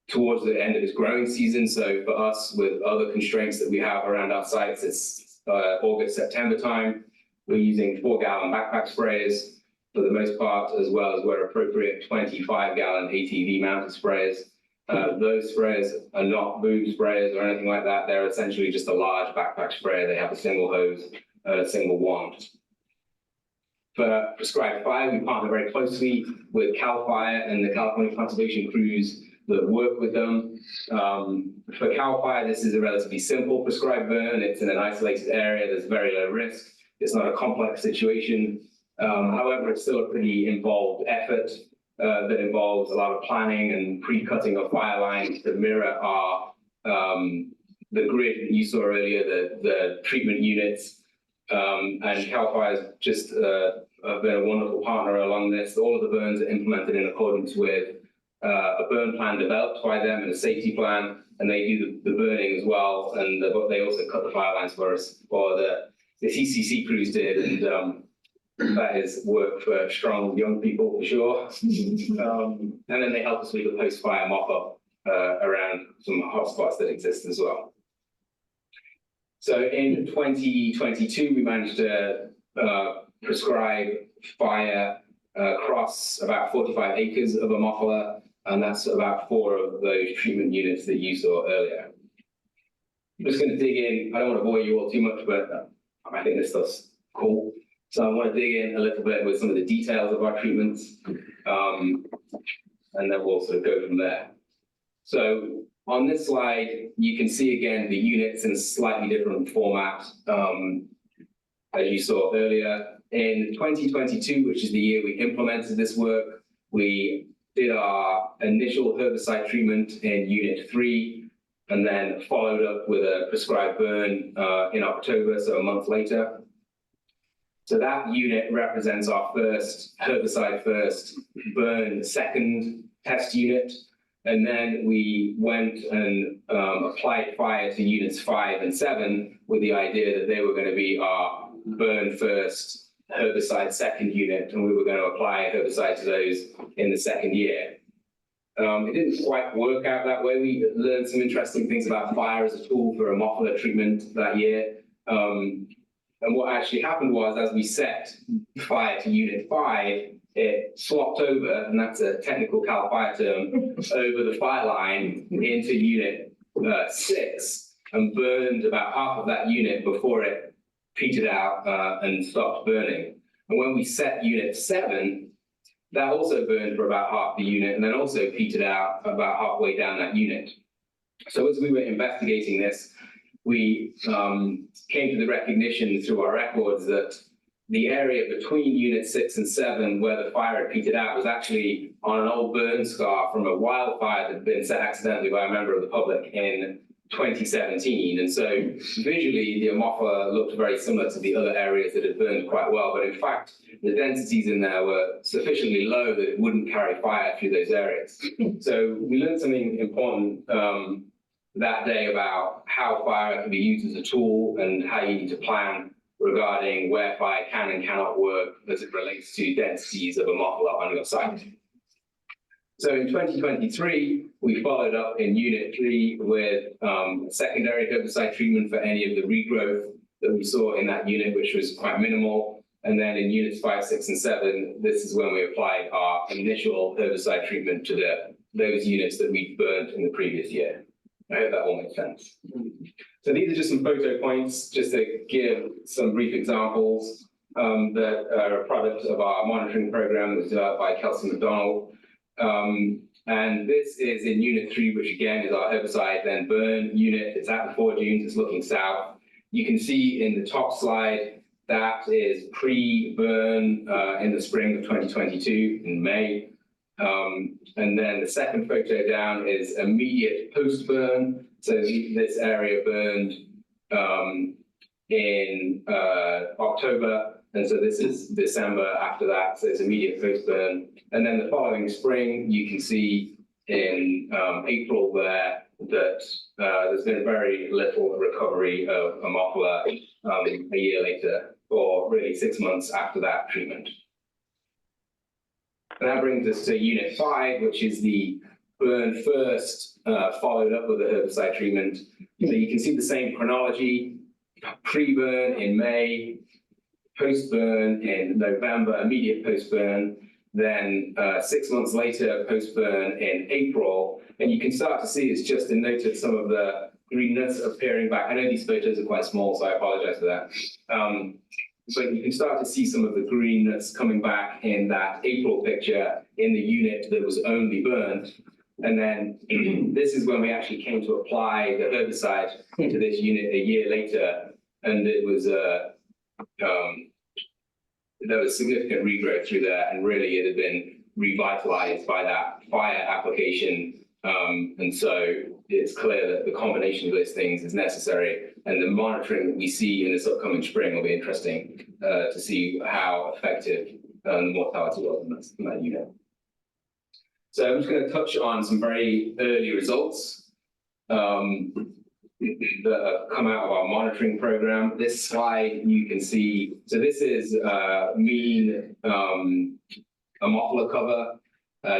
towards the end of its growing season. So for us, with other constraints that we have around our sites, it's August, September time. We're using 4-gallon backpack sprayers for the most part, as well as where appropriate 25-gallon ATV mounted sprayers. Those sprayers are not boom sprayers or anything like that. They're essentially just a large backpack sprayer. They have a single hose and a single wand. For prescribed fire, we partner very closely with CAL FIRE and the California conservation crews that work with them. For CAL FIRE, this is a relatively simple prescribed burn. It's in an isolated area. There's very low risk. It's not a complex situation. However, it's still a pretty involved effort. that involves a lot of planning and pre-cutting of fire lines to mirror our the grid that you saw earlier, the treatment units. And CAL FIRE's just have been a wonderful partner along this. All of the burns are implemented in accordance with a burn plan developed by them and a safety plan, and they do the burning as well. And they also cut the fire lines for us, or the CCC crews did, and that is work for strong young people for sure. And then they help us with the post-fire mop-up around some hotspots that exist as well. So in 2022, we managed to prescribe fire across about 45 acres of Ammophila, and that's about 4 of those treatment units that you saw earlier. I'm just going to dig in. I don't want to bore you all too much, but I think this stuff's cool. So I want to dig in a little bit with some of the details of our treatments, and then we'll sort of go from there. So on this slide, you can see again the units in a slightly different format, as you saw earlier. In 2022, which is the year we implemented this work, we did our initial herbicide treatment in Unit 3, and then followed up with a prescribed burn in October, so a month later. So that unit represents our first herbicide first, burn second test unit. And then we went and applied fire to units 5 and 7 with the idea that they were going to be our burn first, herbicide second unit, and we were going to apply herbicide to those in the second year. It didn't quite work out that way. We learned some interesting things about fire as a tool for Ammophila treatment that year. And what actually happened was, as we set fire to Unit 5, it swapped over, and that's a technical CAL FIRE term, over the fire line into Unit 6, and burned about half of that unit before it petered out and stopped burning. And when we set Unit 7, that also burned for about half the unit, and then also petered out about halfway down that unit. So as we were investigating this, we came to the recognition through our records that the area between Unit 6 and 7 where the fire had petered out was actually on an old burn scar from a wildfire that had been set accidentally by a member of the public in 2017. And so visually, the Ammophila looked very similar to the other areas that had burned quite well, but in fact, the densities in there were sufficiently low that it wouldn't carry fire through those areas. So we learned something important that day about how fire can be used as a tool and how you need to plan regarding where fire can and cannot work as it relates to densities of Ammophila on your site. So in 2023, we followed up in Unit 3 with secondary herbicide treatment for any of the regrowth that we saw in that unit, which was quite minimal. And then in Units 5, 6, and 7, this is when we applied our initial herbicide treatment to those units that we burned in the previous year. I hope that all makes sense. So these are just some photo points, just to give some brief examples that are a product of our monitoring program that was developed by Kelsey McDonald. And this is in Unit 3, which again is our herbicide then burn unit. It's at the 4 dunes, it's looking south. You can see in the top slide, that is pre-burn in the spring of 2022 in May. And then the second photo down is immediate post-burn. So this area burned in October. And so this is December after that, so it's immediate post-burn. And then the following spring, you can see in April there that there's been very little recovery of Ammophila a year later, or really 6 months after that treatment. And that brings us to Unit 5, which is the burn first, followed up with a herbicide treatment. So you can see the same chronology, pre-burn in May, post-burn in November, immediate post-burn, then 6 months later, post-burn in April. And you can start to see it's just denoted some of the greenness appearing back. I know these photos are quite small, so I apologize for that. But you can start to see some of the greenness coming back in that April picture in the unit that was only burned. And then this is when we actually came to apply the herbicide to this unit a year later. And it was there was significant regrowth through there, and really it had been revitalized by that fire application. And so it's clear that the combination of those things is necessary, and the monitoring that we see in this upcoming spring will be interesting to see how effective the mortality was in that unit. So I'm just going to touch on some very early results that have come out of our monitoring program. This slide you can see, so this is mean Ammophila cover.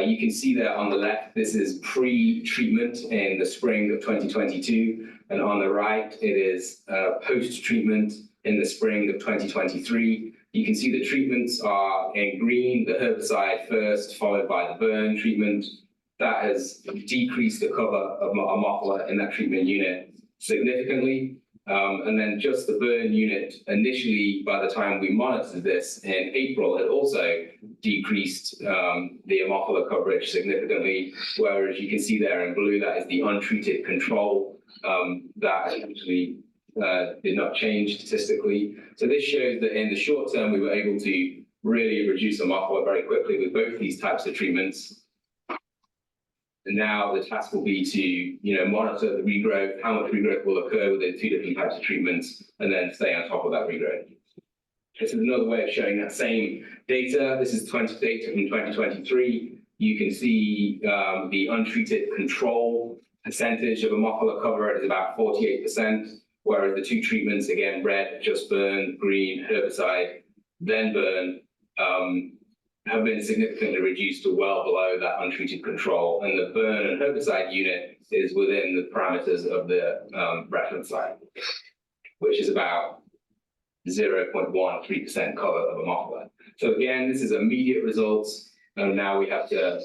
You can see there on the left, this is pre-treatment in the spring of 2022, and on the right, it is post-treatment in the spring of 2023. You can see the treatments are in green, the herbicide first, followed by the burn treatment. That has decreased the cover of Ammophila in that treatment unit significantly. And then just the burn unit, initially, by the time we monitored this in April, had also decreased the Ammophila coverage significantly, whereas you can see there in blue, that is the untreated control that actually did not change statistically. So this shows that in the short term, we were able to really reduce Ammophila very quickly with both these types of treatments. And now the task will be to, monitor the regrowth, how much regrowth will occur with the two different types of treatments, and then stay on top of that regrowth. This is another way of showing that same data. This is data from 2023. You can see the untreated control percentage of Ammophila cover is about 48%, whereas the two treatments, again, red, just burn, green, herbicide, then burn, have been significantly reduced to well below that untreated control. And the burn and herbicide unit is within the parameters of the reference site, which is about 0.13% cover of Ammophila. So again, this is immediate results, and now we have to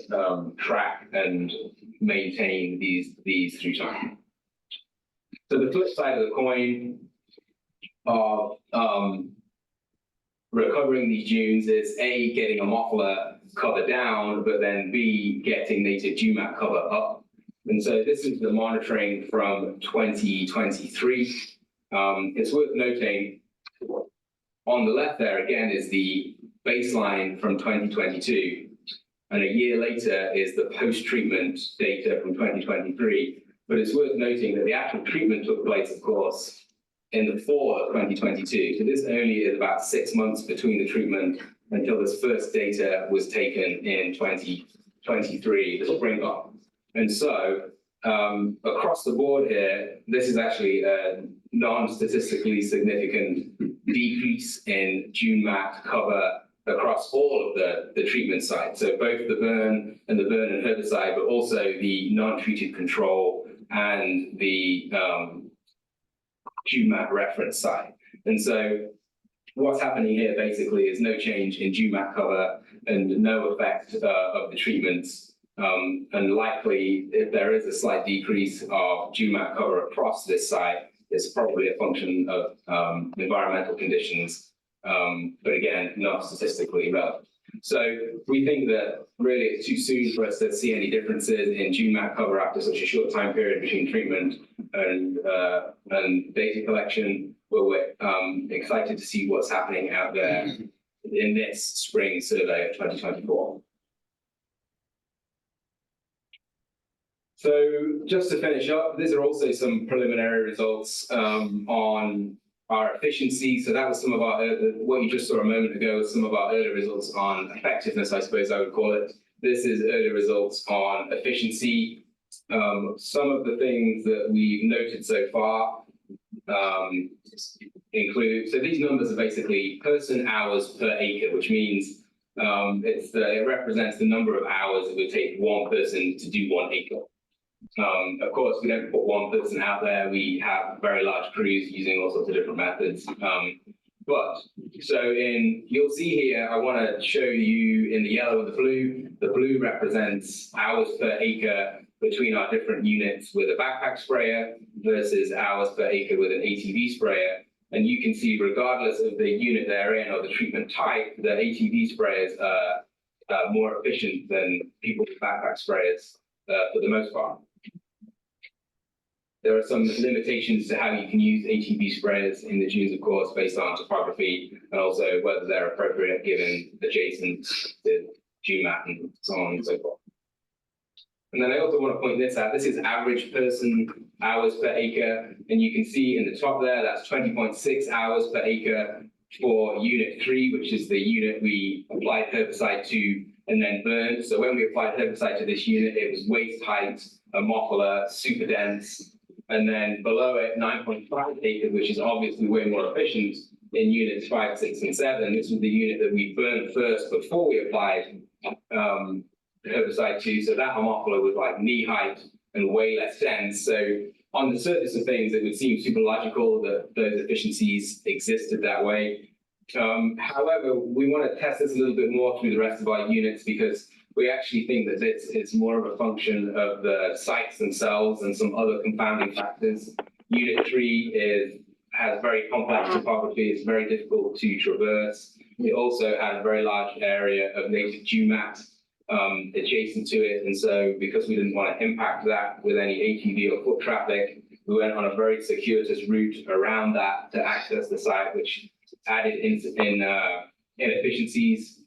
track and maintain these through time. So the flip side of the coin of recovering these dunes is A, getting Ammophila cover down, but then B, getting native dune cover up. And so this is the monitoring from 2023. It's worth noting on the left there again is the baseline from 2022, and a year later is the post-treatment data from 2023. But it's worth noting that the actual treatment took place, of course, in the fall of 2022. So this only is about 6 months between the treatment until this first data was taken in 2023, the spring on. And so across the board here, this is actually a non-statistically significant decrease in dune mat cover across all of the treatment sites. So both the burn and herbicide, but also the non-treated control and the dune mat reference site. And so what's happening here basically is no change in dune mat cover and no effect of the treatments. And likely, if there is a slight decrease of dune mat cover across this site, it's probably a function of environmental conditions, but again, not statistically relevant. So we think that really it's too soon for us to see any differences in dune mat cover after such a short time period between treatment and data collection. But we're excited to see what's happening out there in this spring survey of 2024. So just to finish up, these are also some preliminary results on our efficiency. So that was some of our, what you just saw a moment ago, was some of our early results on effectiveness, I suppose I would call it. This is early results on efficiency. Some of the things that we've noted so far include, so these numbers are basically person hours per acre, which means it represents the number of hours it would take one person to do 1 acre. Of course, we don't put one person out there. We have very large crews using all sorts of different methods. You'll see here, I want to show you in the yellow and the blue. The blue represents hours per acre between our different units with a backpack sprayer versus hours per acre with an ATV sprayer. And you can see, regardless of the unit they're in or the treatment type, the ATV sprayers are more efficient than people with backpack sprayers for the most part. There are some limitations to how you can use ATV sprayers in the dunes, of course, based on topography and also whether they're appropriate given adjacent to GMAT and so on and so forth. And then I also want to point this out. This is average person hours per acre. And you can see in the top there, that's 20.6 hours per acre for unit 3, which is the unit we applied herbicide to and then burned. So when we applied herbicide to this unit, it was waist height, Ammophila, super dense. And then below it, 9.5 acres, which is obviously way more efficient in units 5, 6, and 7. This was the unit that we burned first before we applied herbicide to. So that Ammophila was like knee height and way less dense. So on the surface of things, it would seem super logical that those efficiencies existed that way. However, we want to test this a little bit more through the rest of our units because we actually think that this is more of a function of the sites themselves and some other confounding factors. Unit 3 has very complex topography, it's very difficult to traverse. It also has a very large area of native GMAT adjacent to it. And so because we didn't want to impact that with any ATV or foot traffic, we went on a very circuitous route around that to access the site, which added inefficiencies.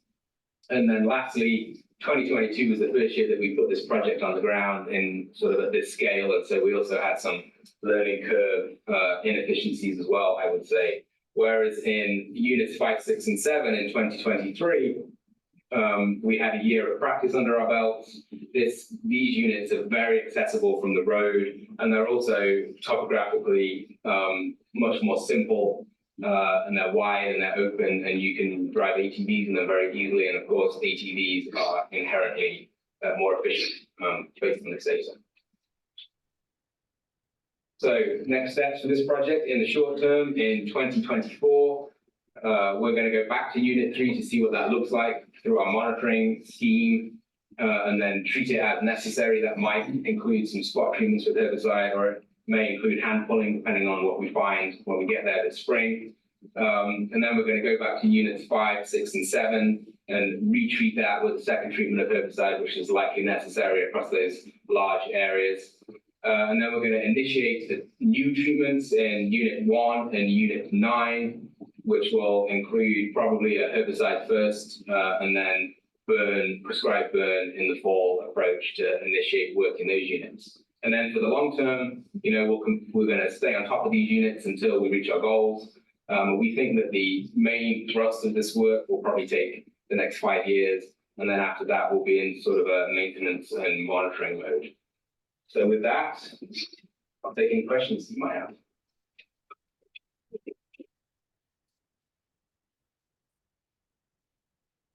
And then lastly, 2022 was the first year that we put this project on the ground in sort of at this scale. And so we also had some learning curve inefficiencies as well, I would say. Whereas in units 5, 6, and 7 in 2023, we had a year of practice under our belts. These units are very accessible from the road, and they're also topographically much more simple, and they're wide and they're open, and you can drive ATVs in them very easily. And of course, ATVs are inherently more efficient based on this data. So next steps for this project in the short term, in 2024, we're going to go back to Unit 3 to see what that looks like through our monitoring scheme, and then treat it as necessary. That might include some spot treatments with herbicide, or it may include hand pulling, depending on what we find when we get there this spring. And then we're going to go back to Units 5, 6, and 7 and retreat that with a second treatment of herbicide, which is likely necessary across those large areas. And then we're going to initiate the new treatments in Unit 1 and Unit 9, which will include probably a herbicide first, and then prescribed burn in the fall approach to initiate work in those units. And then for the long term, we're going to stay on top of these units until we reach our goals. We think that the main thrust of this work will probably take the next 5 years. And then after that, we'll be in sort of a maintenance and monitoring mode. So with that, I'll take any questions you might have.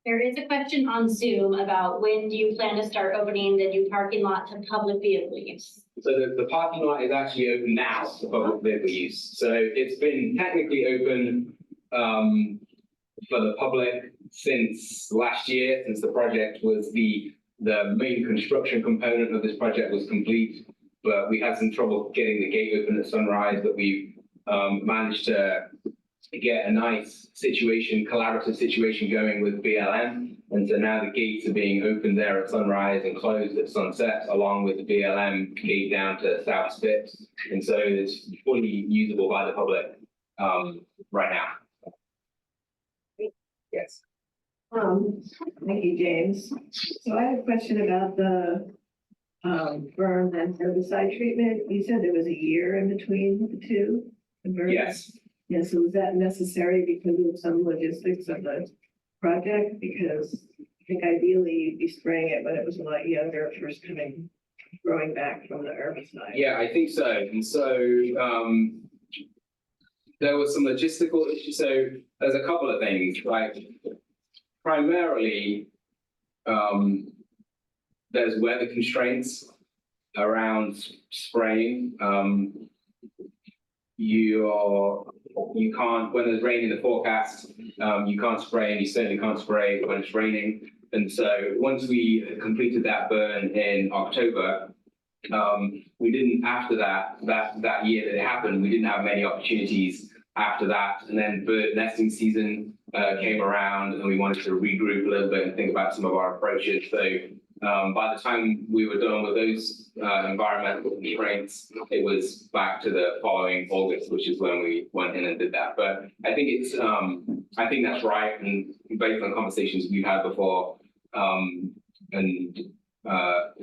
There is a question on Zoom about when do you plan to start opening the new parking lot to public vehicle use? So the parking lot is actually open now for public vehicle use. So it's been technically open for the public since last year, since the project was the main construction component of this project was complete. But we had some trouble getting the gate open at sunrise, but we managed to get a nice collaborative situation going with BLM. And so now the gates are being opened there at sunrise and closed at sunset, along with the BLM gate down to South Spit. And so it's fully usable by the public right now. Yes. Thank you, James. So I have a question about the burn and herbicide treatment. You said there was a year in between the two? The burn? Yes. Yeah, so was that necessary because of some logistics of the project? Because I think ideally you'd be spraying it when it was a lot younger, first growing back from the herbicide. Yeah, I think so. And so there was some logistical issues. So there's a couple of things, like primarily there's weather constraints around spraying. You can't, when there's rain in the forecast, you can't spray, and you certainly can't spray when it's raining. And so once we completed that burn in October, we didn't, after that year that it happened, we didn't have many opportunities after that. And then bird nesting season came around, and we wanted to regroup a little bit and think about some of our approaches. So by the time we were done with those environmental constraints, it was back to the following August, which is when we went in and did that. But I think I think that's right. And based on conversations we've had before, and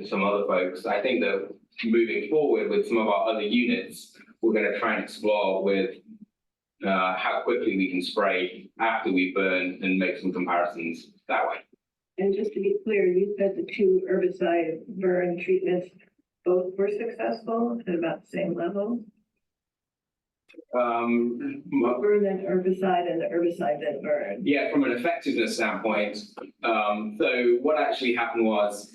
some other folks. I think that moving forward with some of our other units, we're going to try and explore with how quickly we can spray after we burn and make some comparisons that way. And just to be clear, you said the two herbicide burn treatments both were successful at about the same level? Burn then herbicide and the herbicide then burn. Yeah, from an effectiveness standpoint. So what actually happened was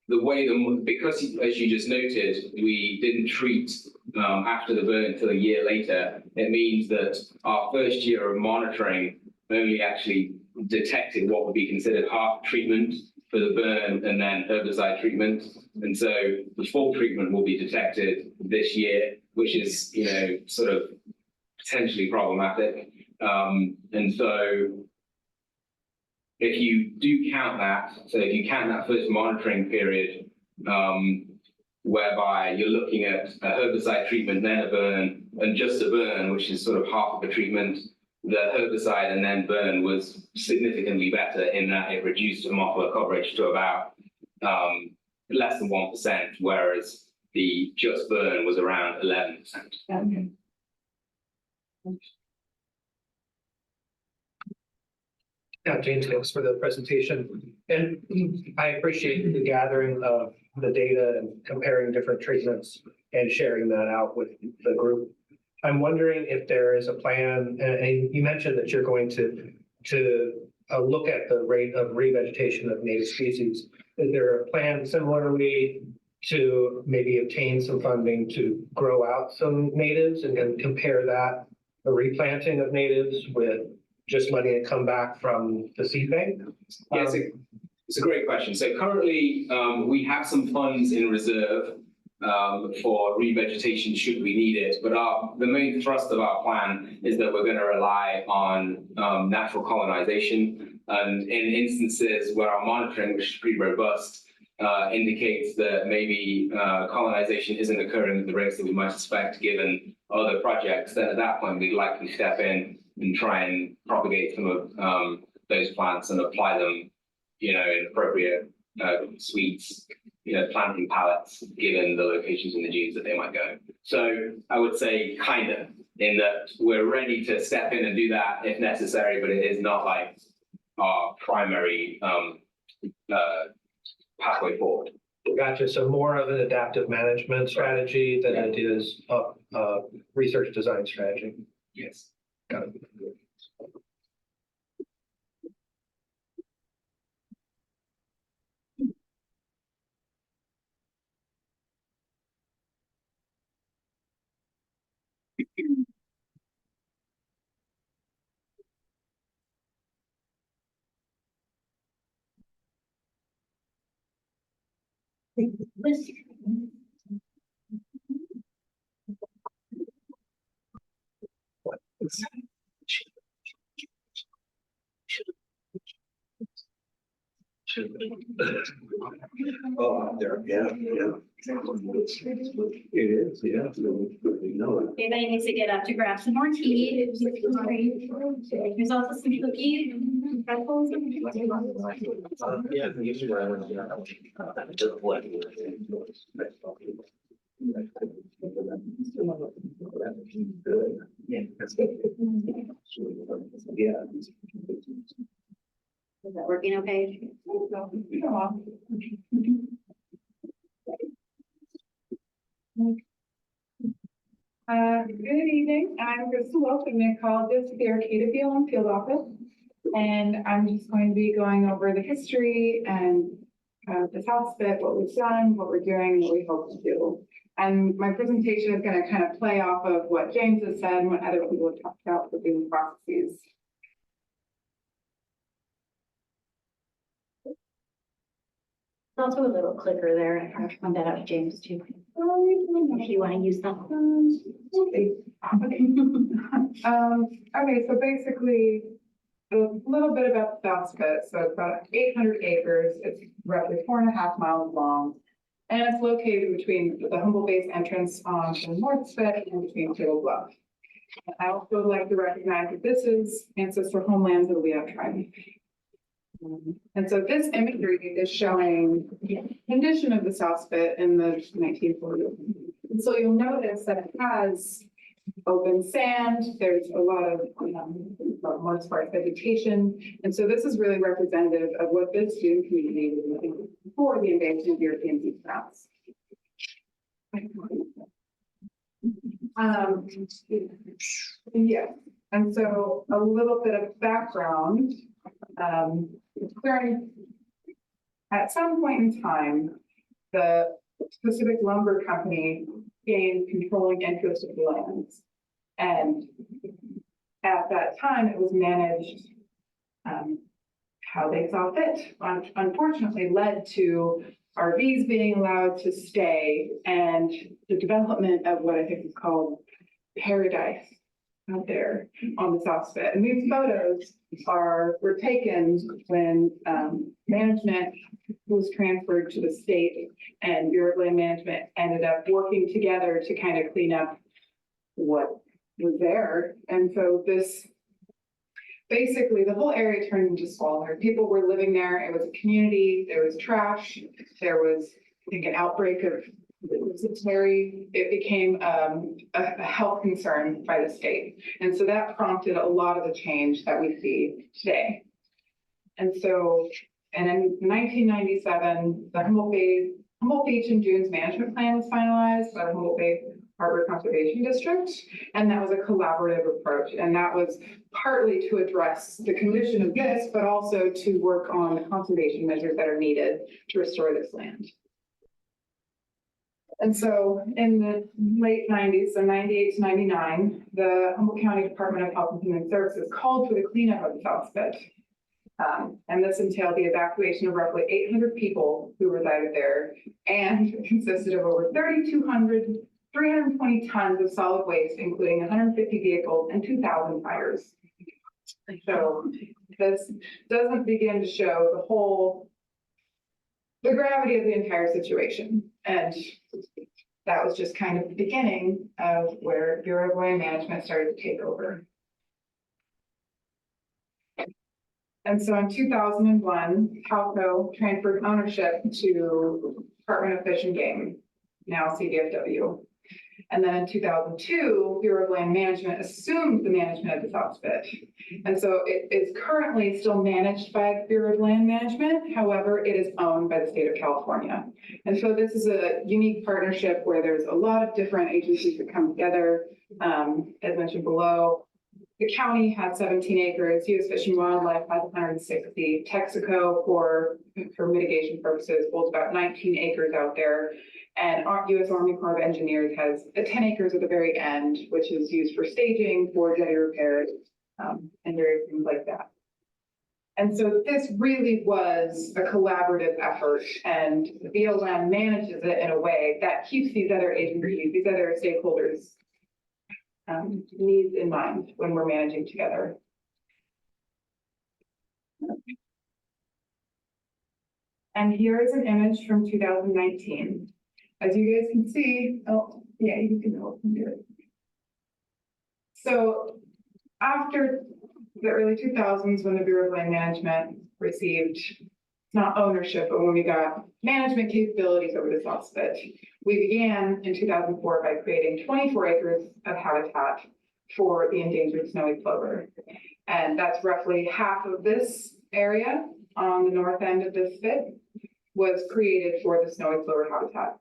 the way because as you just noted, we didn't treat after the burn until a year later. It means that our first year of monitoring only actually detected what would be considered half treatment for the burn and then herbicide treatment. And so the full treatment will be detected this year, which is, sort of potentially problematic. And so if you do count that, so if you count that first monitoring period, whereby you're looking at a herbicide treatment, then a burn, and just a burn, which is sort of half of a treatment, the herbicide and then burn was significantly better in that it reduced Haemophila coverage to about less than 1%, whereas the just burn was around 11%. Okay. Yeah, James, thanks for the presentation. And I appreciate the gathering of the data and comparing different treatments and sharing that out with the group. I'm wondering if there is a plan, and you mentioned that you're going to look at the rate of revegetation of native species. Is there a plan similarly to maybe obtain some funding to grow out some natives and compare that, the replanting of natives with just letting it come back from the seed bank? Yeah, it's a great question. So currently, we have some funds in reserve for revegetation should we need it. But the main thrust of our plan is that we're going to rely on natural colonization. And in instances where our monitoring, which is pretty robust, indicates that maybe colonization isn't occurring at the rates that we might expect given other projects, then at that point we'd likely step in and try and propagate some of those plants and apply them, in appropriate suites, planting pallets, given the locations in the dunes that they might go. So I would say kind of, in that we're ready to step in and do that if necessary, but it is not like our primary pathway forward. Gotcha. So more of an adaptive management strategy than it is a research design strategy. Yes. Got it. Oh, there, yeah. It is, yeah. Anybody needs to get up to grab some more tea. There's also some cookies. Pretzels. Yeah, usually where I went, just what? Yeah. Is that working okay? Good evening. I'm Crystal Welch, mycologist at the Arcata Field and Field Office. And I'm just going to be going over the history and the house bit, what we've done, what we're doing, what we hope to do. And my presentation is going to kind of play off of what James has said and what other people have talked about for doing processes. There's also a little clicker there. I have to find that out, James, too. If you want to use that. Okay, so basically, a little bit about the South Pit. So it's about 800 acres. It's roughly 4.5 miles long. And it's located between the Humboldt Bay's entrance on the north spit and between Table Bluff. I also would like to recognize that this is ancestral homelands of the Leah tribe. And so this imagery is showing the condition of the South Spit in the 1940s. And so you'll notice that it has open sand, there's a lot of more sparse vegetation. And so this is really representative of what this dune community was looking for the invasion of European sea sprouts. Yeah, and so a little bit of background. Clearing, at some point in time, the Pacific Lumber Company gained controlling interest of the lands. And at that time, it was managed how they saw fit. Unfortunately, led to RVs being allowed to stay and the development of what I think is called paradise out there on the South Spit. And these photos were taken when management was transferred to the state, and Bureau of Land Management ended up working together to kind of clean up what was there. And so this, basically the whole area turned into squalor. People were living there. It was a community. There was trash. There was, I think, an outbreak of dysentery. It became a health concern by the state. And so that prompted a lot of the change that we see today. And so, and in 1997, the Humboldt Beach and Dunes Management Plan was finalized by the Humboldt Bay Harbor Conservation District. And that was a collaborative approach. And that was partly to address the condition of this, but also to work on the conservation measures that are needed to restore this land. And so in the late 90s, so 98 to 99, the Humboldt County Department of Health and Human Services called for the cleanup of the South Spit. And this entailed the evacuation of roughly 800 people who resided there and consisted of over 320 tons of solid waste, including 150 vehicles and 2,000 tires. So this doesn't begin to show the gravity of the entire situation. And that was just kind of the beginning of where Bureau of Land Management started to take over. And so in 2001, Halco transferred ownership to Department of Fish and Game, now CDFW. And then in 2002, Bureau of Land Management assumed the management of the South Spit. And so it is currently still managed by Bureau of Land Management. However, it is owned by the state of California. And so this is a unique partnership where there's a lot of different agencies that come together. As mentioned below, the county had 17 acres, U.S. Fish and Wildlife had 160, Texaco for mitigation purposes holds about 19 acres out there. And our U.S. Army Corps of Engineers has 10 acres at the very end, which is used for staging, for jetty repairs, and various things like that. And so this really was a collaborative effort, and BLM manages it in a way that keeps these other agencies, these other stakeholders' needs in mind when we're managing together. And here is an image from 2019. As you guys can see, oh, yeah, you can go and do it. So after the early 2000s, when the Bureau of Land Management received not ownership, but when we got management capabilities over the South Spit, we began in 2004 by creating 24 acres of habitat for the endangered snowy plover. And that's roughly half of this area on the north end of this spit was created for the snowy plover habitat.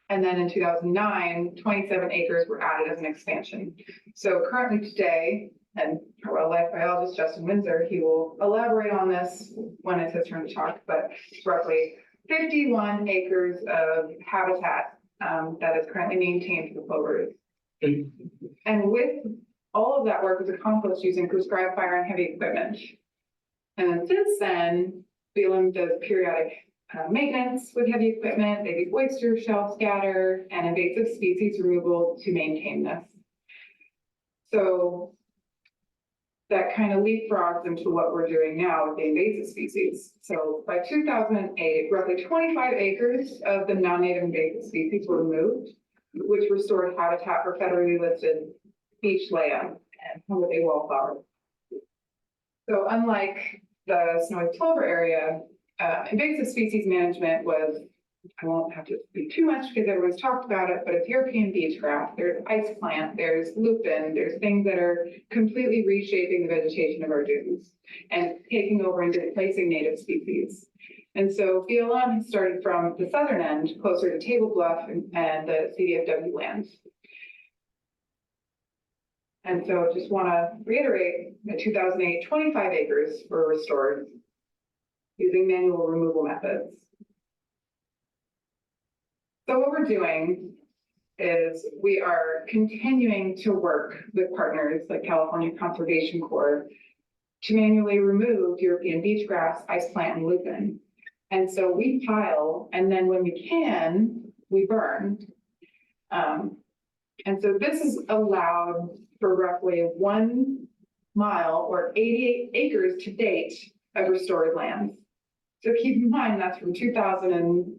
And then in 2009, 27 acres were added as an expansion. So currently today, and our wildlife biologist, Justin Windsor, he will elaborate on this when it's his turn to talk, but roughly 51 acres of habitat that is currently maintained for the plovers. And with all of that work was accomplished using prescribed fire and heavy equipment. And since then, BLM does periodic maintenance with heavy equipment, baby oyster, shell scatter, and invasive species removal to maintain this. So that kind of leapfrogs into what we're doing now with the invasive species. So by 2008, roughly 25 acres of the non-native invasive species were removed, which restored habitat for federally listed beach lamb and Humboldt Bay wallflower. So unlike the snowy plover area, invasive species management was, I won't have to speak too much because everyone's talked about it, but it's European beechgrass, there's ice plant, there's lupin, there's things that are completely reshaping the vegetation of our dunes and taking over and displacing native species. And so BLM has started from the southern end, closer to Table Bluff and the CDFW lands. And so just want to reiterate, in 2008, 25 acres were restored using manual removal methods. So what we're doing is we are continuing to work with partners like California Conservation Corps to manually remove European beechgrass, ice plant, and lupin. And so we pile, and then when we can, we burn. And so this is allowed for roughly 1 mile or 88 acres to date of restored lands. So keep in mind that's from 2000 and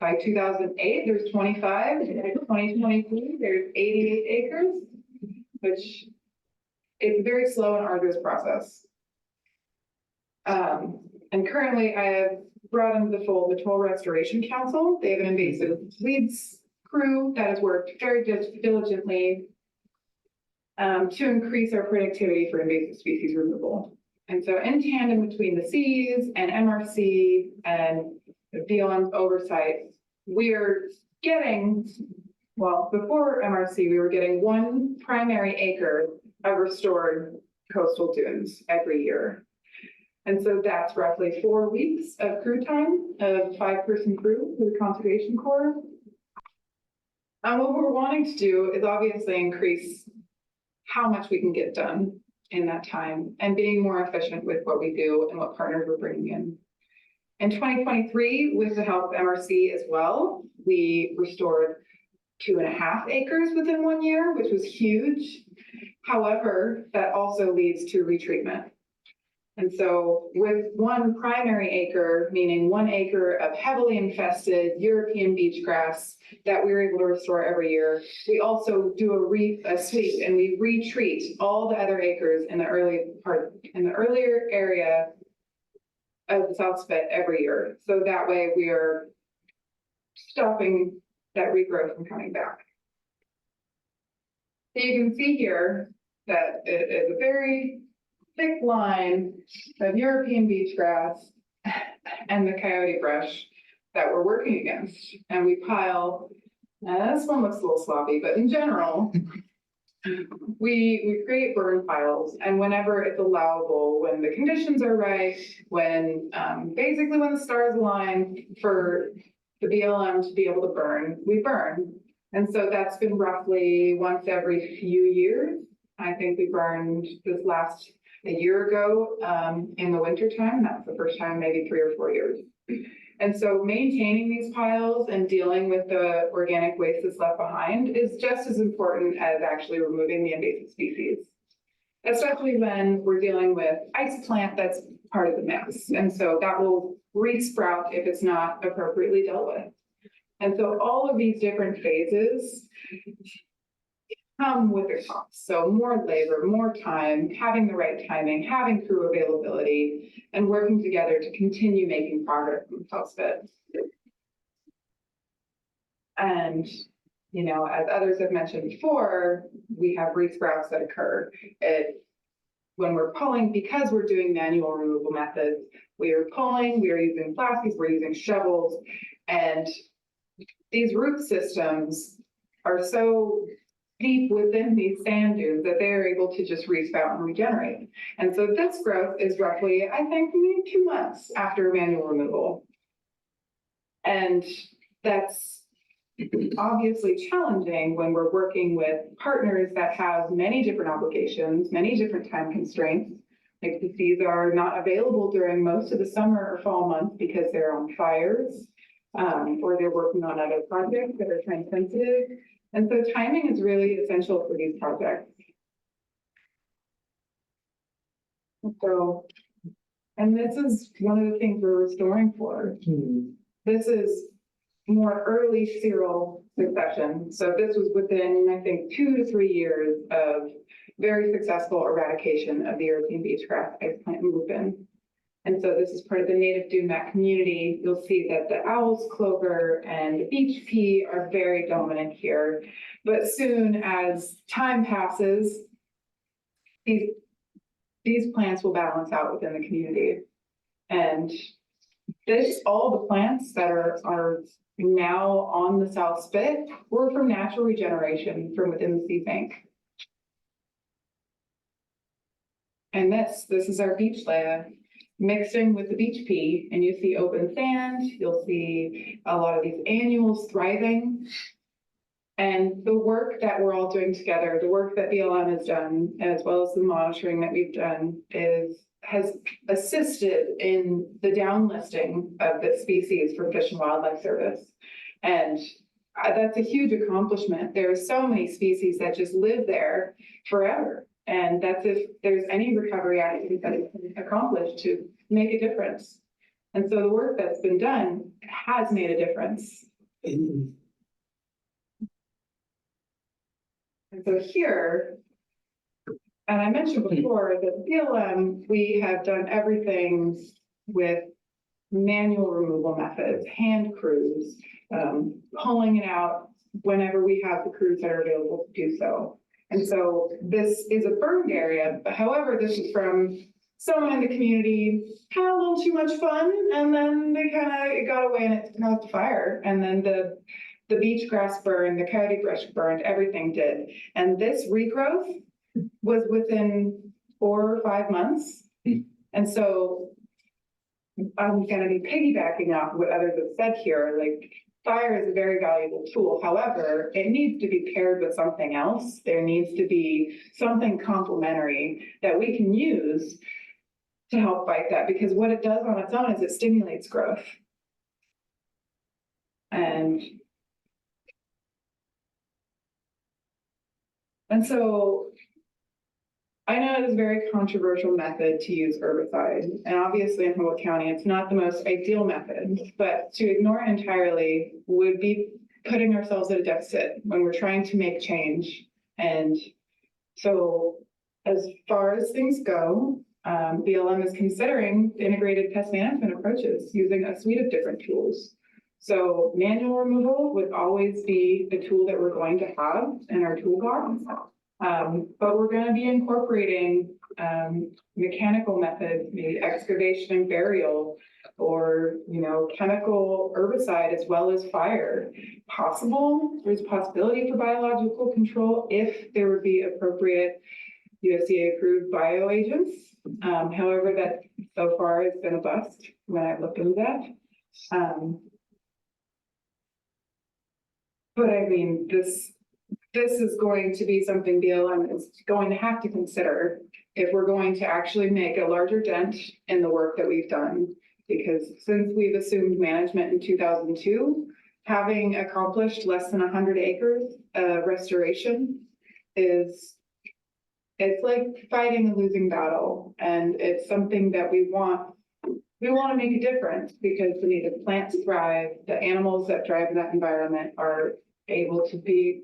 by 2008, there's 25, by 2023, there's 88 acres, which is a very slow and arduous process. And currently I have brought into the fold the Toll Restoration Council. They have an invasive weeds crew that has worked very diligently to increase our productivity for invasive species removal. And so in tandem between the Cs and MRC and the BLM's oversight, we are getting, well, before MRC, we were getting 1 primary acre of restored coastal dunes every year. And so that's roughly 4 weeks of crew time of 5-person crew for the Conservation Corps. And what we're wanting to do is obviously increase how much we can get done in that time and being more efficient with what we do and what partners we're bringing in. In 2023, with the help of MRC as well, we restored 2.5 acres within 1 year, which was huge. However, that also leads to retreatment. And so with 1 primary acre, meaning 1 acre of heavily infested European beechgrass that we were able to restore every year, we also do a sweep and we retreat all the other acres in the earlier area of the South Spit every year. So that way we are stopping that regrowth from coming back. So you can see here that it is a very thick line of European beechgrass and the coyote brush that we're working against. And we pile, now this one looks a little sloppy, but in general, we create burn piles, and whenever it's allowable, when the conditions are right, when basically when the stars align for the BLM to be able to burn, we burn. And so that's been roughly once every few years. I think we burned this last a year ago in the winter time. That's the first time, maybe 3 or 4 years. And so maintaining these piles and dealing with the organic waste that's left behind is just as important as actually removing the invasive species, especially when we're dealing with ice plant that's part of the mix. And so that will re-sprout if it's not appropriately dealt with. And so all of these different phases come with their costs. So more labor, more time, having the right timing, having crew availability, and working together to continue making progress in the South Spit. And, you know, as others have mentioned before, we have re-sprouts that occur. When we're pulling, because we're doing manual removal methods, we are pulling, we are using plastics, we're using shovels, and these root systems are so deep within these sand dunes that they're able to just resprout and regenerate. And so this growth is roughly, I think, maybe 2 months after manual removal. And that's obviously challenging when we're working with partners that have many different obligations, many different time constraints. Like the seas are not available during most of the summer or fall months because they're on fires, or they're working on other projects that are time sensitive. And so timing is really essential for these projects. So, and this is one of the things we're restoring for. This is more early serial succession. So this was within, I think, 2 to 3 years of very successful eradication of the European beechgrass, ice plant, and lupin. And so this is part of the native dune mat community. You'll see that the owl's clover and the beach pea are very dominant here. But soon as time passes, these plants will balance out within the community. And all the plants that are now on the South Spit were from natural regeneration from within the seed bank. And this is our beach layer mixing with the beach pea, and you see open sand, you'll see a lot of these annuals thriving. And the work that we're all doing together, the work that BLM has done, as well as the monitoring that we've done, has assisted in the downlisting of the species from Fish and Wildlife Service. And that's a huge accomplishment. There are so many species that just live there forever. And that's if there's any recovery activity that is accomplished to make a difference. And so the work that's been done has made a difference. And so here, and I mentioned before that BLM, we have done everything with manual removal methods, hand crews, pulling it out whenever we have the crews that are available to do so. And so this is a burned area, but however, this is from someone in the community had a little too much fun, and then they kind of got away and it caused a fire. And then the beach grass burned, the coyote brush burned, everything did. And this regrowth was within 4 or 5 months. And so I'm going to be piggybacking off what others have said here, like fire is a very valuable tool. However, it needs to be paired with something else. There needs to be something complementary that we can use to help fight that, because what it does on its own is it stimulates growth. And so I know it is a very controversial method to use herbicide, and obviously in Humboldt County, it's not the most ideal method, but to ignore it entirely would be putting ourselves at a deficit when we're trying to make change. And so as far as things go, BLM is considering integrated pest management approaches using a suite of different tools. So manual removal would always be the tool that we're going to have in our toolbox. But we're going to be incorporating mechanical methods, maybe excavation and burial, or chemical herbicide as well as fire. There's possibility for biological control if there would be appropriate USDA approved bioagents. However, that so far has been a bust when I've looked into that. But I mean, this is going to be something BLM is going to have to consider if we're going to actually make a larger dent in the work that we've done. Because since we've assumed management in 2002, having accomplished less than 100 acres restoration it's like fighting a losing battle. And it's something that we want to make a difference, because the native plants thrive, the animals that thrive in that environment are able to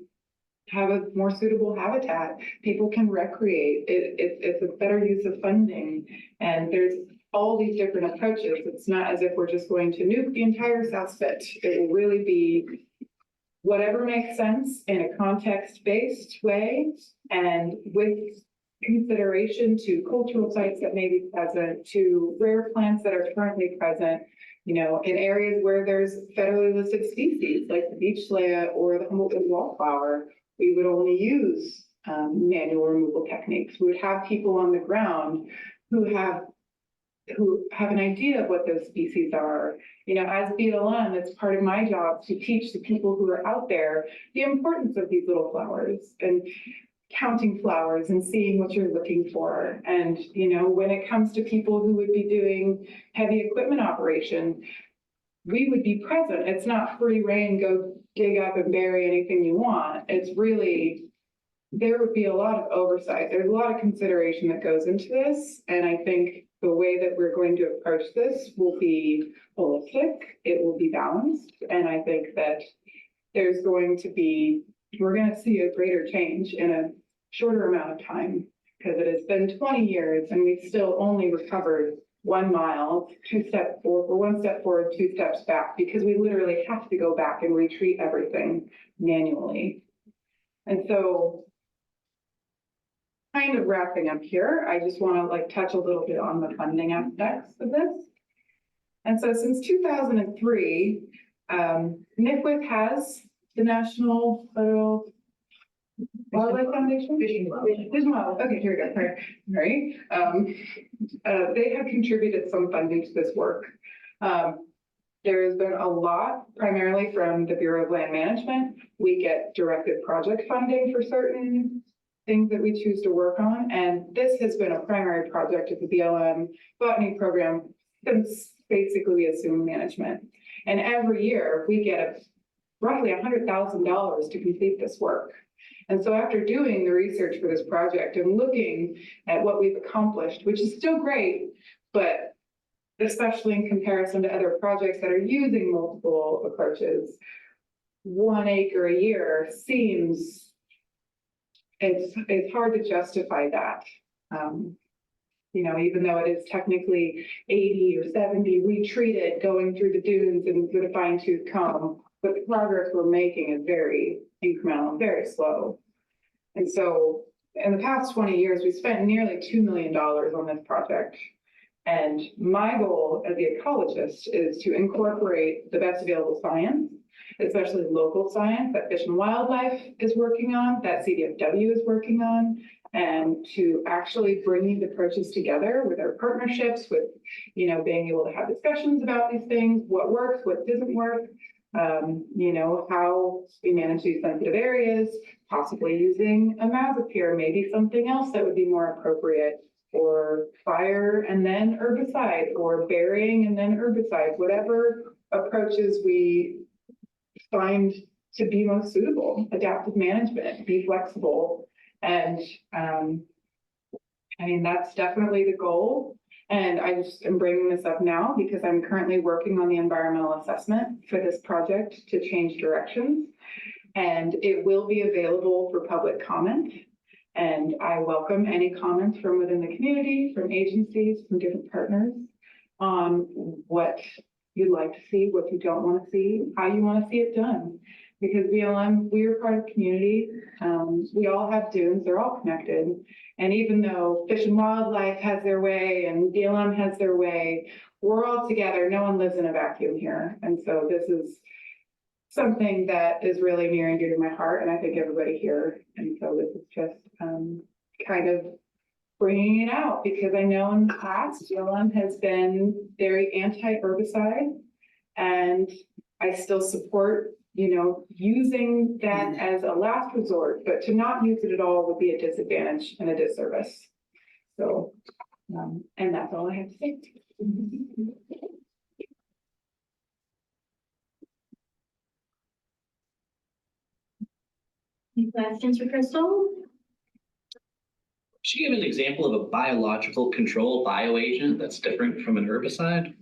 have a more suitable habitat. People can recreate. It's a better use of funding. And there's all these different approaches. It's not as if we're just going to nuke the entire South Spit. It will really be whatever makes sense in a context-based way, and with consideration to cultural sites that may be present, to rare plants that are currently present, in areas where there's federally listed species like the beach leah or the Humboldt Bay wallflower. We would only use manual removal techniques. We would have people on the ground who have an idea of what those species are. As BLM, it's part of my job to teach the people who are out there the importance of these little flowers and counting flowers and seeing what you're looking for. And, when it comes to people who would be doing heavy equipment operation, we would be present. It's not free reign, go dig up and bury anything you want. It's really, there would be a lot of oversight. There's a lot of consideration that goes into this. And I think the way that we're going to approach this will be holistic. It will be balanced. And I think that we're going to see a greater change in a shorter amount of time, because it has been 20 years and we've still only recovered 1 mile, 2 step forward, or 1 step forward, 2 steps back, because we literally have to go back and retreat everything manually. And so, kind of wrapping up here, I just want to like touch a little bit on the funding aspects of this. And so since 2003, NIFWIC has the National Federal Wildlife Foundation? Fish and Wildlife, okay, here we go, right. They have contributed some funding to this work. There has been a lot, primarily from the Bureau of Land Management. We get directed project funding for certain things that we choose to work on. And this has been a primary project of the BLM botany program since basically we assumed management. And every year we get roughly $100,000 to complete this work. And so after doing the research for this project and looking at what we've accomplished, which is still great, but especially in comparison to other projects that are using multiple approaches, 1 acre a year seems, it's hard to justify that. You know, even though it is technically 80 or 70 retreated going through the dunes and with a fine tooth comb, but the progress we're making is very incremental, very slow. And so in the past 20 years, we spent nearly $2 million on this project. And my goal as the ecologist is to incorporate the best available science, especially local science that Fish and Wildlife is working on, that CDFW is working on, and to actually bring these approaches together with our partnerships, with, you know, being able to have discussions about these things, what works, what doesn't work, you know, how we manage these sensitive areas, possibly using a Mazapir, maybe something else that would be more appropriate, or fire and then herbicide, or burying and then herbicide, whatever approaches we find to be most suitable, adaptive management, be flexible. And I mean, that's definitely the goal. And I just am bringing this up now because I'm currently working on the environmental assessment for this project to change directions. And it will be available for public comment. And I welcome any comments from within the community, from agencies, from different partners on what you'd like to see, what you don't want to see, how you want to see it done. Because BLM, we are part of the community. We all have dunes, they're all connected. And even though Fish and Wildlife has their way and BLM has their way, we're all together. No one lives in a vacuum here. And so this is something that is really near and dear to my heart, and I think everybody here. And so this is just kind of bringing it out, because I know in the past, BLM has been very anti-herbicide, and I still support, you know, using that as a last resort, but to not use it at all would be a disadvantage and a disservice. So, and that's all I have to say. Any questions for Crystal? Should you give an example of a biological control bioagent that's different from an herbicide?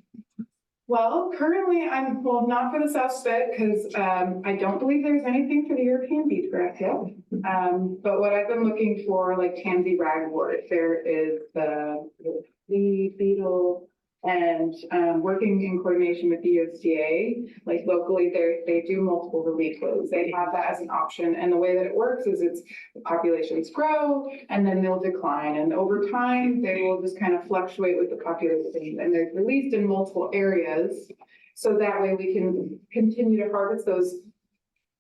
Well, currently I'm, well, not for the South Spit, because I don't believe there's anything for the European beachgrass yet. But what I've been looking for, like tansy ragwort, there is the flea beetle, and working in coordination with the USDA, like locally, they do multiple relief loads. They have that as an option. And the way that it works is it's the populations grow and then they'll decline. And over time, they will just kind of fluctuate with the population. And they're released in multiple areas. So that way we can continue to harvest those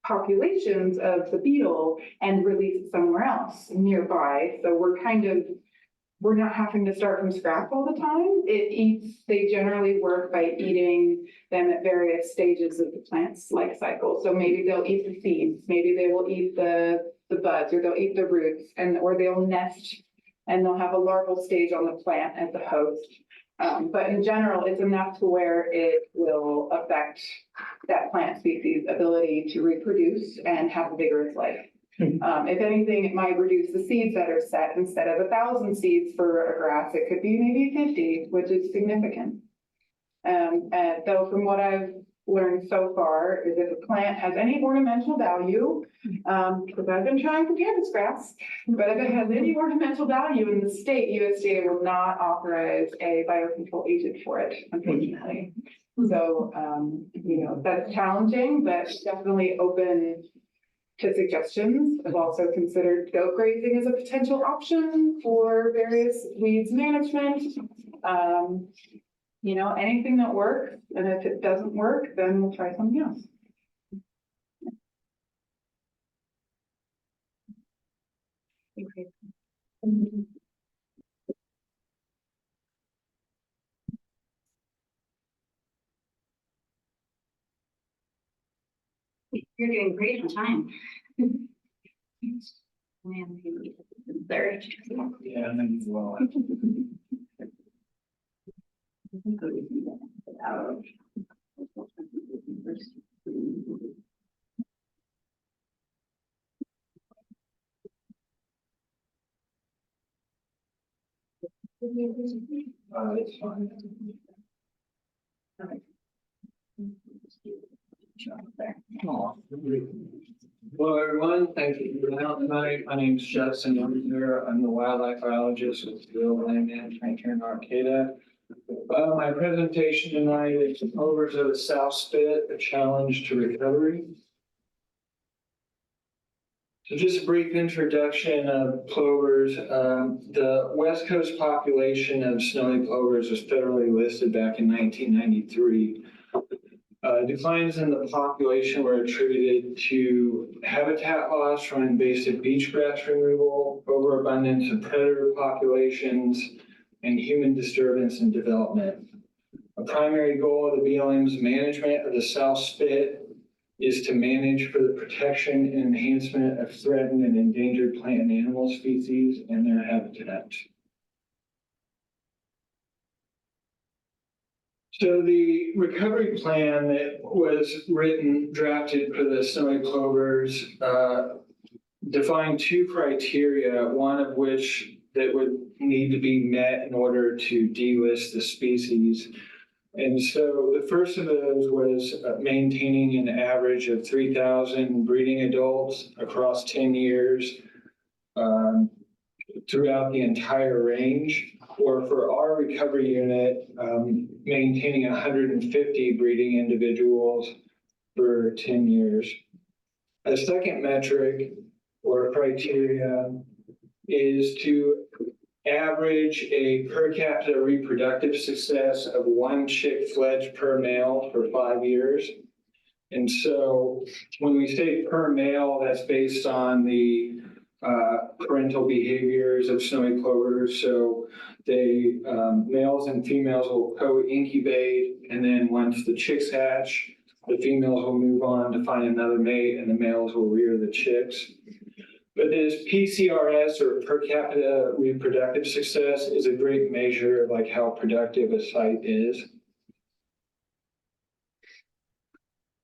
populations of the beetle and release it somewhere else nearby. So we're not having to start from scratch all the time. They generally work by eating them at various stages of the plant's life cycle. So maybe they'll eat the seeds, maybe they will eat the buds, or they'll eat the roots, or they'll nest and they'll have a larval stage on the plant as the host. But in general, it's enough to where it will affect that plant species' ability to reproduce and have a vigorous life. If anything, it might reduce the seeds that are set. Instead of 1,000 seeds for a grass, it could be maybe 50, which is significant. And though from what I've learned so far is if a plant has any ornamental value, because I've been trying for cabbage grass, but if it has any ornamental value in the state, USDA will not authorize a biocontrol agent for it, unfortunately. So, that's challenging, but definitely open to suggestions. I've also considered goat grazing as a potential option for various weeds management. Anything that works, and if it doesn't work, then we'll try something else. You're doing great on time. Man, third. Yeah, and then, well, it's fine. Hello, everyone. Thank you for coming out tonight. My name is Justin Windsor. I'm the wildlife biologist with the Field Land Management here in Arcata. My presentation tonight is Plovers of the South Spit, a challenge to recovery. So just a brief introduction of plovers. The West Coast population of snowy plovers was federally listed back in 1993. Declines in the population were attributed to habitat loss from invasive beach grass removal, overabundance of predator populations, and human disturbance and development. A primary goal of the BLM's management of the South Spit is to manage for the protection and enhancement of threatened and endangered plant and animal species and their habitat. So the recovery plan that was drafted for the snowy plovers defined two criteria, one of which that would need to be met in order to delist the species. And so the first of those was maintaining an average of 3,000 breeding adults across 10 years throughout the entire range. Or for our recovery unit, maintaining 150 breeding individuals for 10 years. A second metric or criteria is to average a per capita reproductive success of 1 chick fledged per male for 5 years. And so when we say per male, that's based on the parental behaviors of snowy plovers. So they, males and females will co-incubate, and then once the chicks hatch, the females will move on to find another mate, and the males will rear the chicks. But this PCRS, or per capita reproductive success, is a great measure of like how productive a site is.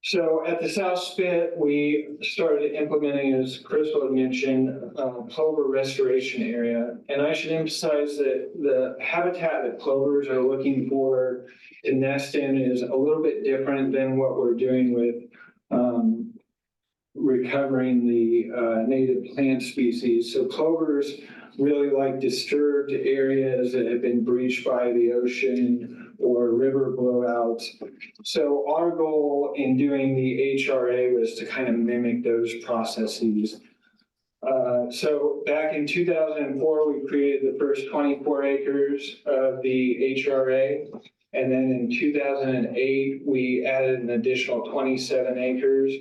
So at the South Spit, we started implementing, as Crystal had mentioned, a plover restoration area. And I should emphasize that the habitat that plovers are looking for to nest in is a little bit different than what we're doing with recovering the native plant species. So plovers really like disturbed areas that have been breached by the ocean or river blowouts. So our goal in doing the HRA was to kind of mimic those processes. So back in 2004, we created the first 24 acres of the HRA. And then in 2008, we added an additional 27 acres.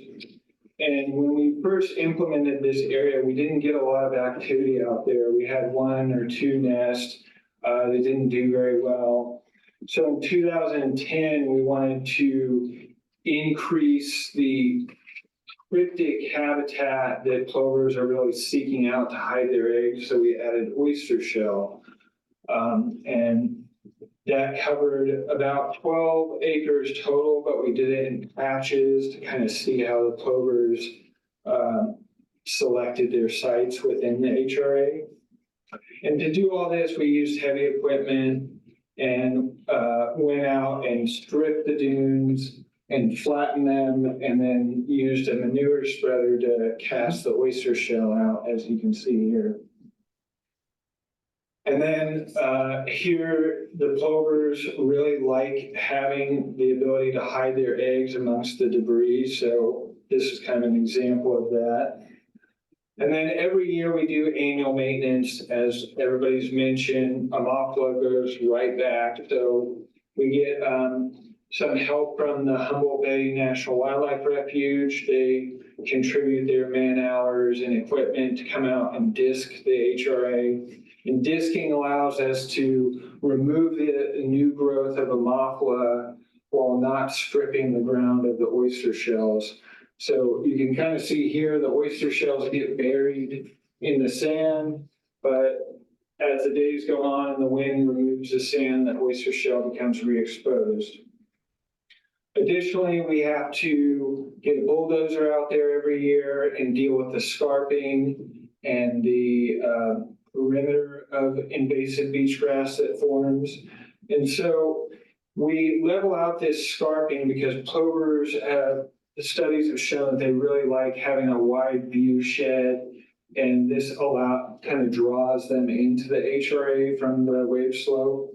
And when we first implemented this area, we didn't get a lot of activity out there. We had 1 or 2 nests that didn't do very well. So in 2010, we wanted to increase the cryptic habitat that plovers are really seeking out to hide their eggs. So we added oyster shell. And that covered about 12 acres total, but we did it in patches to kind of see how the plovers selected their sites within the HRA. And to do all this, we used heavy equipment and went out and stripped the dunes and flattened them, and then used a manure spreader to cast the oyster shell out, as you can see here. And then here, the plovers really like having the ability to hide their eggs amongst the debris. So this is kind of an example of that. And then every year we do annual maintenance, as everybody's mentioned. Ammophila goes right back. So we get some help from the Humboldt Bay National Wildlife Refuge. They contribute their man hours and equipment to come out and disc the HRA. And disking allows us to remove the new growth of Ammophila while not stripping the ground of the oyster shells. So you can kind of see here, the oyster shells get buried in the sand, but as the days go on and the wind removes the sand, the oyster shell becomes re-exposed. Additionally, we have to get a bulldozer out there every year and deal with the scarping and the perimeter of invasive beach grass that forms. And so we level out this scarping because plovers the studies have shown that they really like having a wide view shed, and this kind of draws them into the HRA from the wave slope.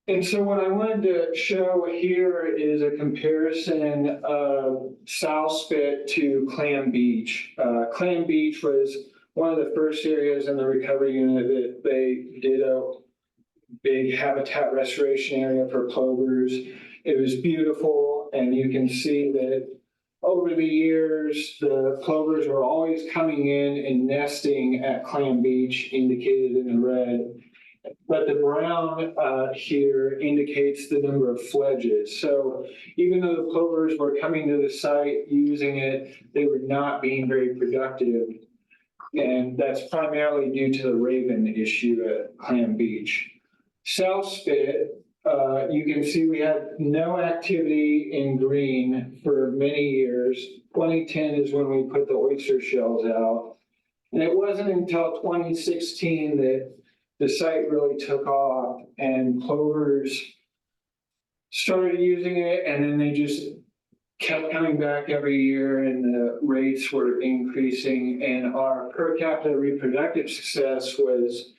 And so what I wanted to show here is a comparison of Sowspit to Clam Beach. Clam Beach was one of the first areas in the recovery unit that they did a big habitat restoration area for plovers. It was beautiful, and you can see that over the years, the plovers were always coming in and nesting at Clam Beach, indicated in the red. But the brown here indicates the number of fledges. So even though the plovers were coming to the site using it, they were not being very productive. And that's primarily due to the raven issue at Clam Beach. Sowspit, you can see we had no activity in green for many years. 2010 is when we put the oyster shells out. And it wasn't until 2016 that the site really took off and plovers started using it, and then they just kept coming back every year, and the rates were increasing, and our per capita reproductive success was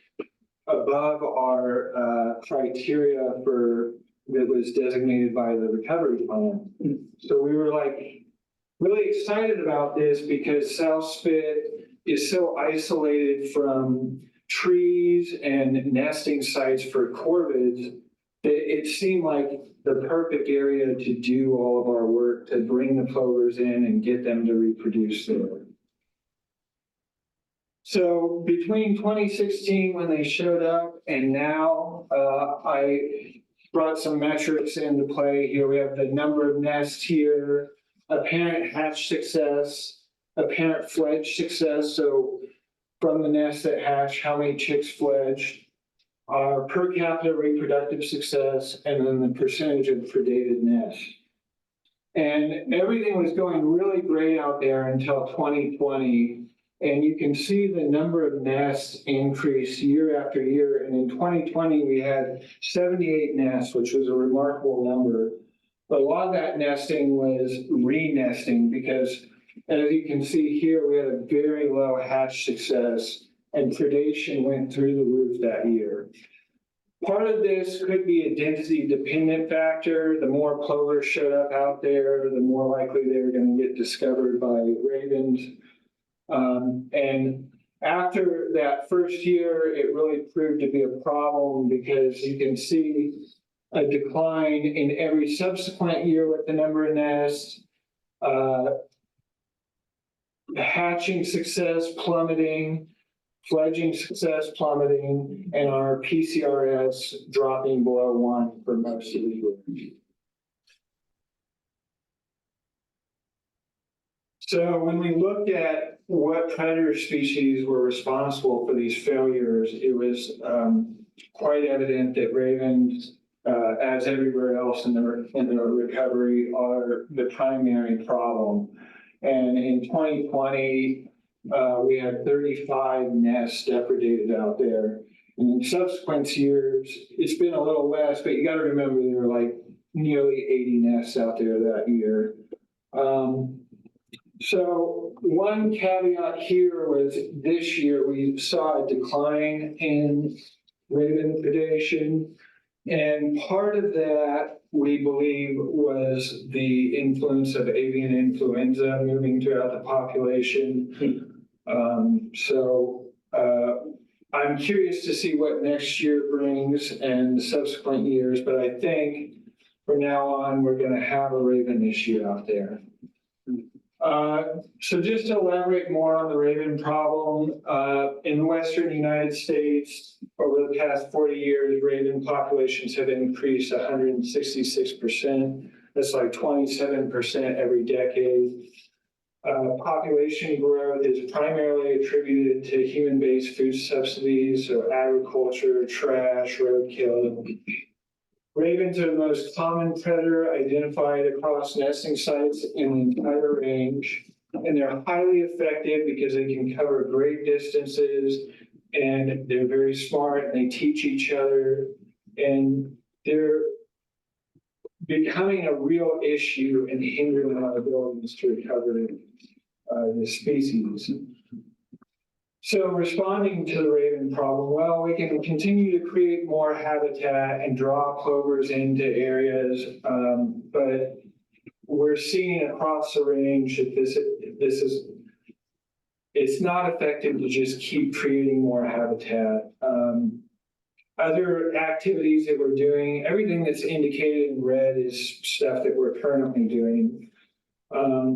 above our criteria that was designated by the recovery plan. So we were like really excited about this because Sowspit is so isolated from trees and nesting sites for corvids that it seemed like the perfect area to do all of our work, to bring the plovers in and get them to reproduce there. So between 2016 when they showed up and now, I brought some metrics into play here. We have the number of nests here, apparent hatch success, apparent fledge success. So from the nest that hatch, how many chicks fledged, our per capita reproductive success, and then the percentage of predated nests. And everything was going really great out there until 2020. And you can see the number of nests increase year after year. And in 2020, we had 78 nests, which was a remarkable number. But a lot of that nesting was re-nesting because, as you can see here, we had a very low hatch success and predation went through the roof that year. Part of this could be a density dependent factor. The more plovers showed up out there, the more likely they were going to get discovered by ravens. And after that first year, it really proved to be a problem because you can see a decline in every subsequent year with the number of nests, hatching success plummeting, fledging success plummeting, and our PCRS dropping below 1 for most of the year. So when we looked at what predator species were responsible for these failures, it was quite evident that ravens, as everywhere else in the recovery, are the primary problem. And in 2020, we had 35 nests depredated out there. And in subsequent years, it's been a little less, but you got to remember there were like nearly 80 nests out there that year. So one caveat here was this year we saw a decline in raven predation. And part of that, we believe, was the influence of avian influenza moving throughout the population. I'm curious to see what next year brings and subsequent years, but I think from now on, we're going to have a raven issue out there. So just to elaborate more on the raven problem, in the Western United States, over the past 40 years, raven populations have increased 166%. That's like 27% every decade. Population growth is primarily attributed to human-based food subsidies, so agriculture, trash, roadkill. Ravens are the most common predator identified across nesting sites in the entire range, and they're highly effective because they can cover great distances, and they're very smart, and they teach each other, and they're becoming a real issue and hindering our abilities to recover the species. So responding to the raven problem, well, we can continue to create more habitat and draw plovers into areas, but we're seeing across the range that it's not effective to just keep creating more habitat. Other activities that we're doing, everything that's indicated in red is stuff that we're currently doing.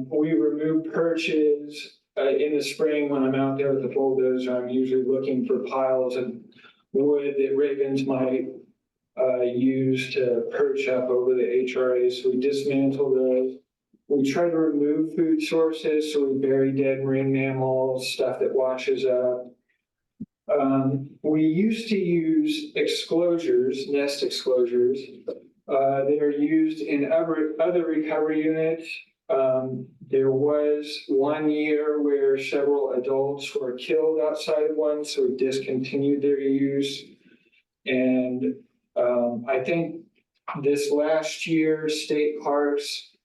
We remove perches. In the spring, when I'm out there with the bulldozer, I'm usually looking for piles of wood that ravens might use to perch up over the HRAs. So we dismantle those. We try to remove food sources, so we bury dead marine mammals, stuff that washes up. We used to use exclosures, nest exclosures, that are used in other recovery units. There was 1 year where several adults were killed outside of one, so we discontinued their use. And I think this last year, State Parks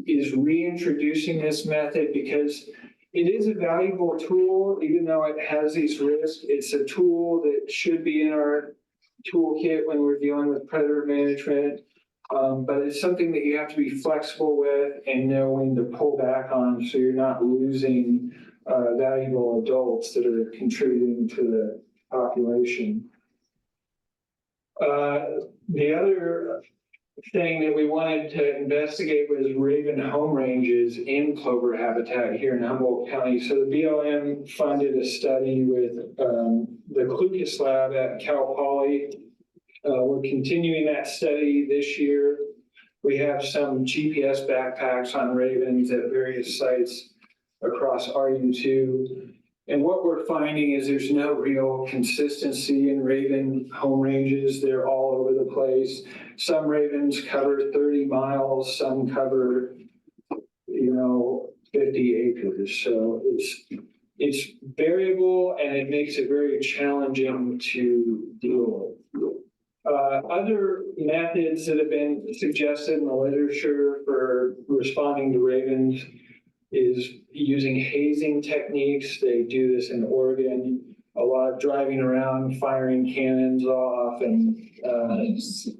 is reintroducing this method because it is a valuable tool, even though it has these risks. It's a tool that should be in our toolkit when we're dealing with predator management. But it's something that you have to be flexible with and know when to pull back on so you're not losing valuable adults that are contributing to the population. The other thing that we wanted to investigate was raven home ranges in plover habitat here in Humboldt County. So the BLM funded a study with the Klukas Lab at Cal Poly. We're continuing that study this year. We have some GPS backpacks on ravens at various sites across RU2. And what we're finding is there's no real consistency in raven home ranges. They're all over the place. Some ravens cover 30 miles, some cover, 50 acres. So it's variable and it makes it very challenging to deal with. Other methods that have been suggested in the literature for responding to ravens is using hazing techniques. They do this in Oregon, a lot of driving around, firing cannons off, and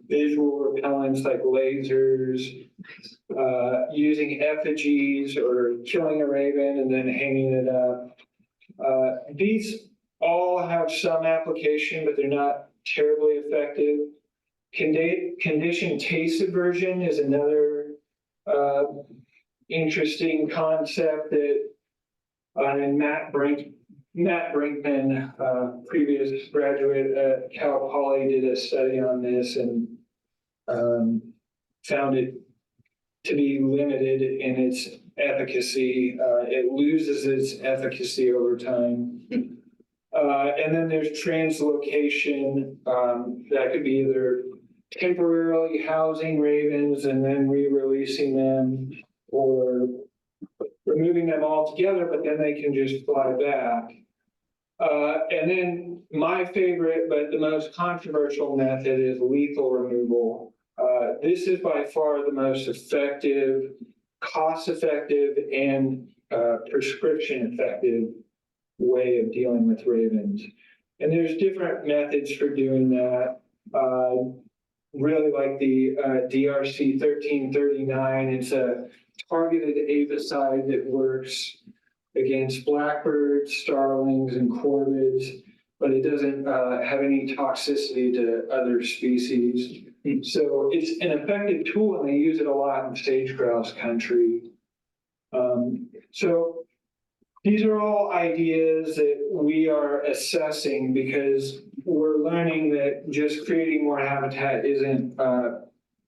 visual repellents like lasers, using effigies or killing a raven and then hanging it up. These all have some application, but they're not terribly effective. Conditioned taste aversion is another interesting concept that and Matt Brinkman, previous graduate at Cal Poly, did a study on this and found it to be limited in its efficacy. It loses its efficacy over time. And then there's translocation that could be either temporarily housing ravens and then re-releasing them, or removing them altogether, but then they can just fly back. And then my favorite, but the most controversial method is lethal removal. This is by far the most effective, cost-effective, and prescription-effective way of dealing with ravens. And there's different methods for doing that. Really like the DRC 1339. It's a targeted avicide that works against blackbirds, starlings, and corvids, but it doesn't have any toxicity to other species. So it's an effective tool, and they use it a lot in sage grouse country. So these are all ideas that we are assessing because we're learning that just creating more habitat isn't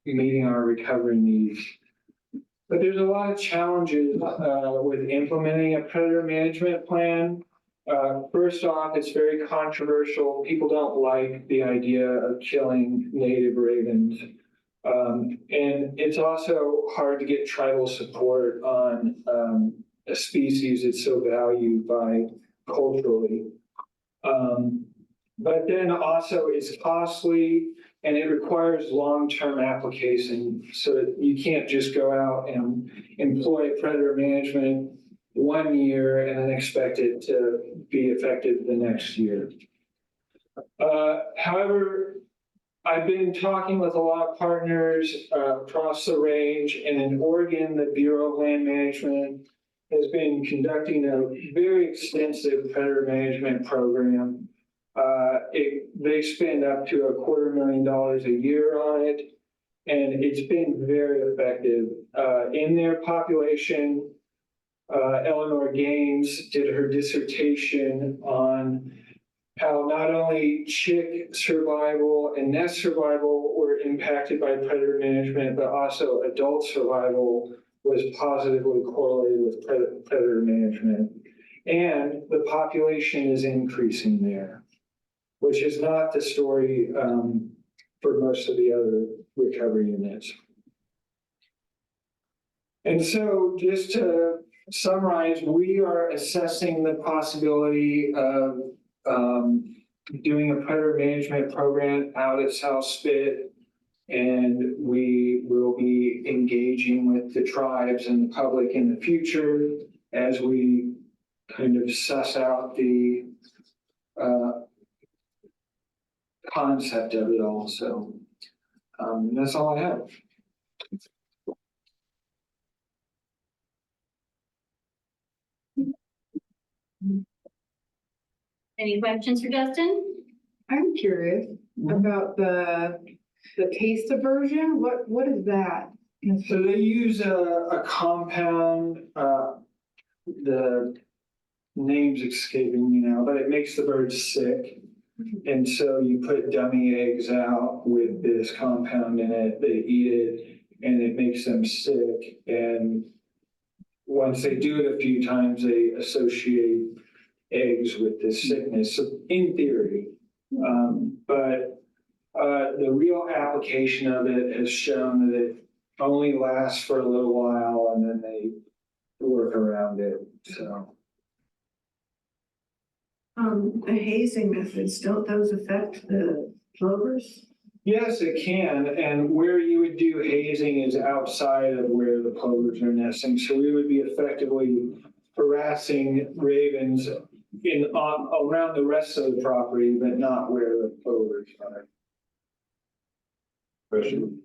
meeting our recovery needs. But there's a lot of challenges with implementing a predator management plan. First off, it's very controversial. People don't like the idea of killing native ravens. And it's also hard to get tribal support on a species that's so valued by culturally. But then also it's costly and it requires long-term application. So you can't just go out and employ predator management 1 year and then expect it to be effective the next year. However, I've been talking with a lot of partners across the range, and in Oregon, the Bureau of Land Management has been conducting a very extensive predator management program. They spend up to $250,000 a year on it, and it's been very effective. In their population, Eleanor Gaines did her dissertation on how not only chick survival and nest survival were impacted by predator management, but also adult survival was positively correlated with predator management. And the population is increasing there, which is not the story for most of the other recovery units. And so just to summarize, we are assessing the possibility of doing a predator management program out at South Spit, and we will be engaging with the tribes and the public in the future as we kind of suss out the concept of it all. So that's all I have. Any questions for Justin? I'm curious about the taste aversion. What is that? So they use a compound, the name's escaping me now, but it makes the birds sick. And so you put dummy eggs out with this compound in it, they eat it, and it makes them sick. And once they do it a few times, they associate eggs with this sickness, so in theory. But the real application of it has shown that it only lasts for a little while and then they work around it, so. The hazing methods, don't those affect the plovers? Yes, it can, and where you would do hazing is outside of where the plovers are nesting, so we would be effectively harassing ravens around the rest of the property, but not where the plovers are. Question.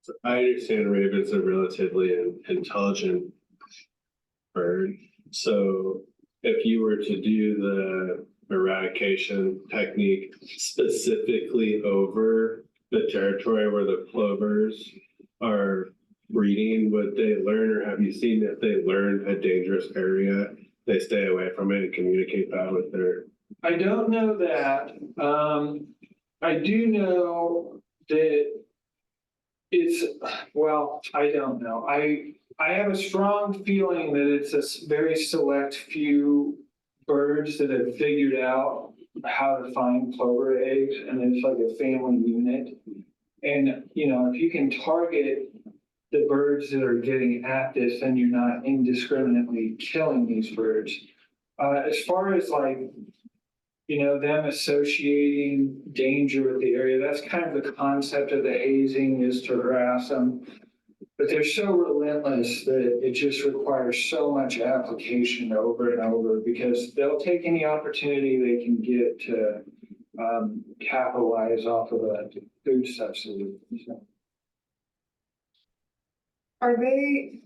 So I understand ravens are relatively an intelligent bird. So if you were to do the eradication technique specifically over the territory where the plovers are breeding, would they learn, or have you seen if they learn a dangerous area, they stay away from it and communicate that with their? I don't know that. I do know that I don't know. I have a strong feeling that it's a very select few birds that have figured out how to find plover eggs, and it's like a family unit. And, if you can target the birds that are getting at this, then you're not indiscriminately killing these birds. As far as them associating danger with the area. That's kind of the concept of the hazing, is to harass them. But they're so relentless that it just requires so much application over and over, because they'll take any opportunity they can get to capitalize off of a food subsidy. So. Are they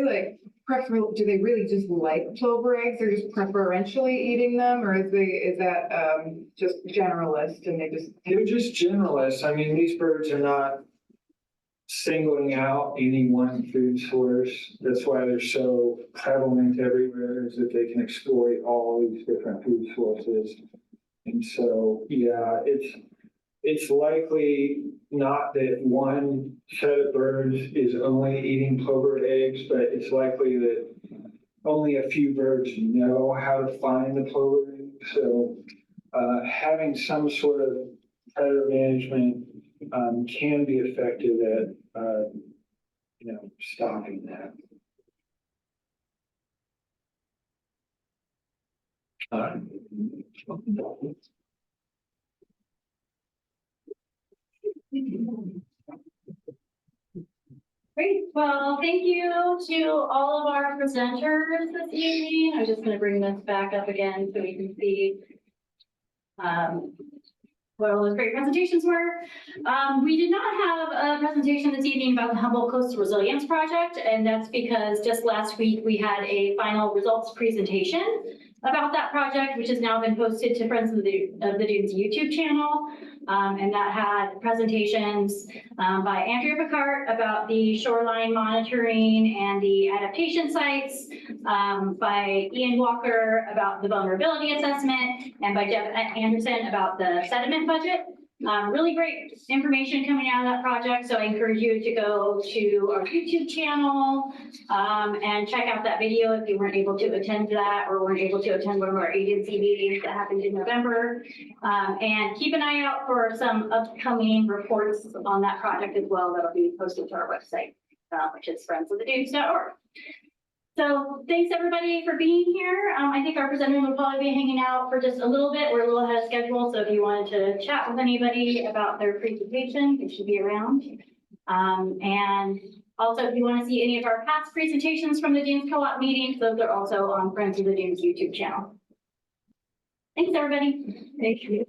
like do they really just like plover eggs? They're just preferentially eating them, or is that just generalist and they're just generalists. I mean, these birds are not singling out any one food source. That's why they're so prevalent everywhere, is that they can exploit all these different food sources. And so, yeah, it's likely not that one set of birds is only eating plover eggs, but it's likely that only a few birds know how to find the plover egg. So having some sort of predator management can be effective at stopping that. All right. Great, well, thank you to all of our presenters this evening. I'm just gonna bring this back up again so we can see what all those great presentations were. We did not have a presentation this evening about the Humboldt Coastal Resilience Project, and that's because just last week we had a final results presentation about that project, which has now been posted to Friends of the Dunes YouTube channel. And that had presentations by Andrea Picard about the shoreline monitoring and the adaptation sites, by Ian Walker about the vulnerability assessment, and by Jeff Anderson about the sediment budget. Really great information coming out of that project. So I encourage you to go to our YouTube channel and check out that video if you weren't able to attend that or weren't able to attend one of our agency meetings that happened in November. And keep an eye out for some upcoming reports on that project as well that'll be posted to our website, which is friendsofthedunes.org. So thanks everybody for being here. I think our presenters will probably be hanging out for just a little bit. We're a little ahead of schedule, so if you wanted to chat with anybody about their presentation, they should be around. And also, if you want to see any of our past presentations from the Dunes Co-op meetings, those are also on Friends of the Dunes YouTube channel. Thanks, everybody. Thank you.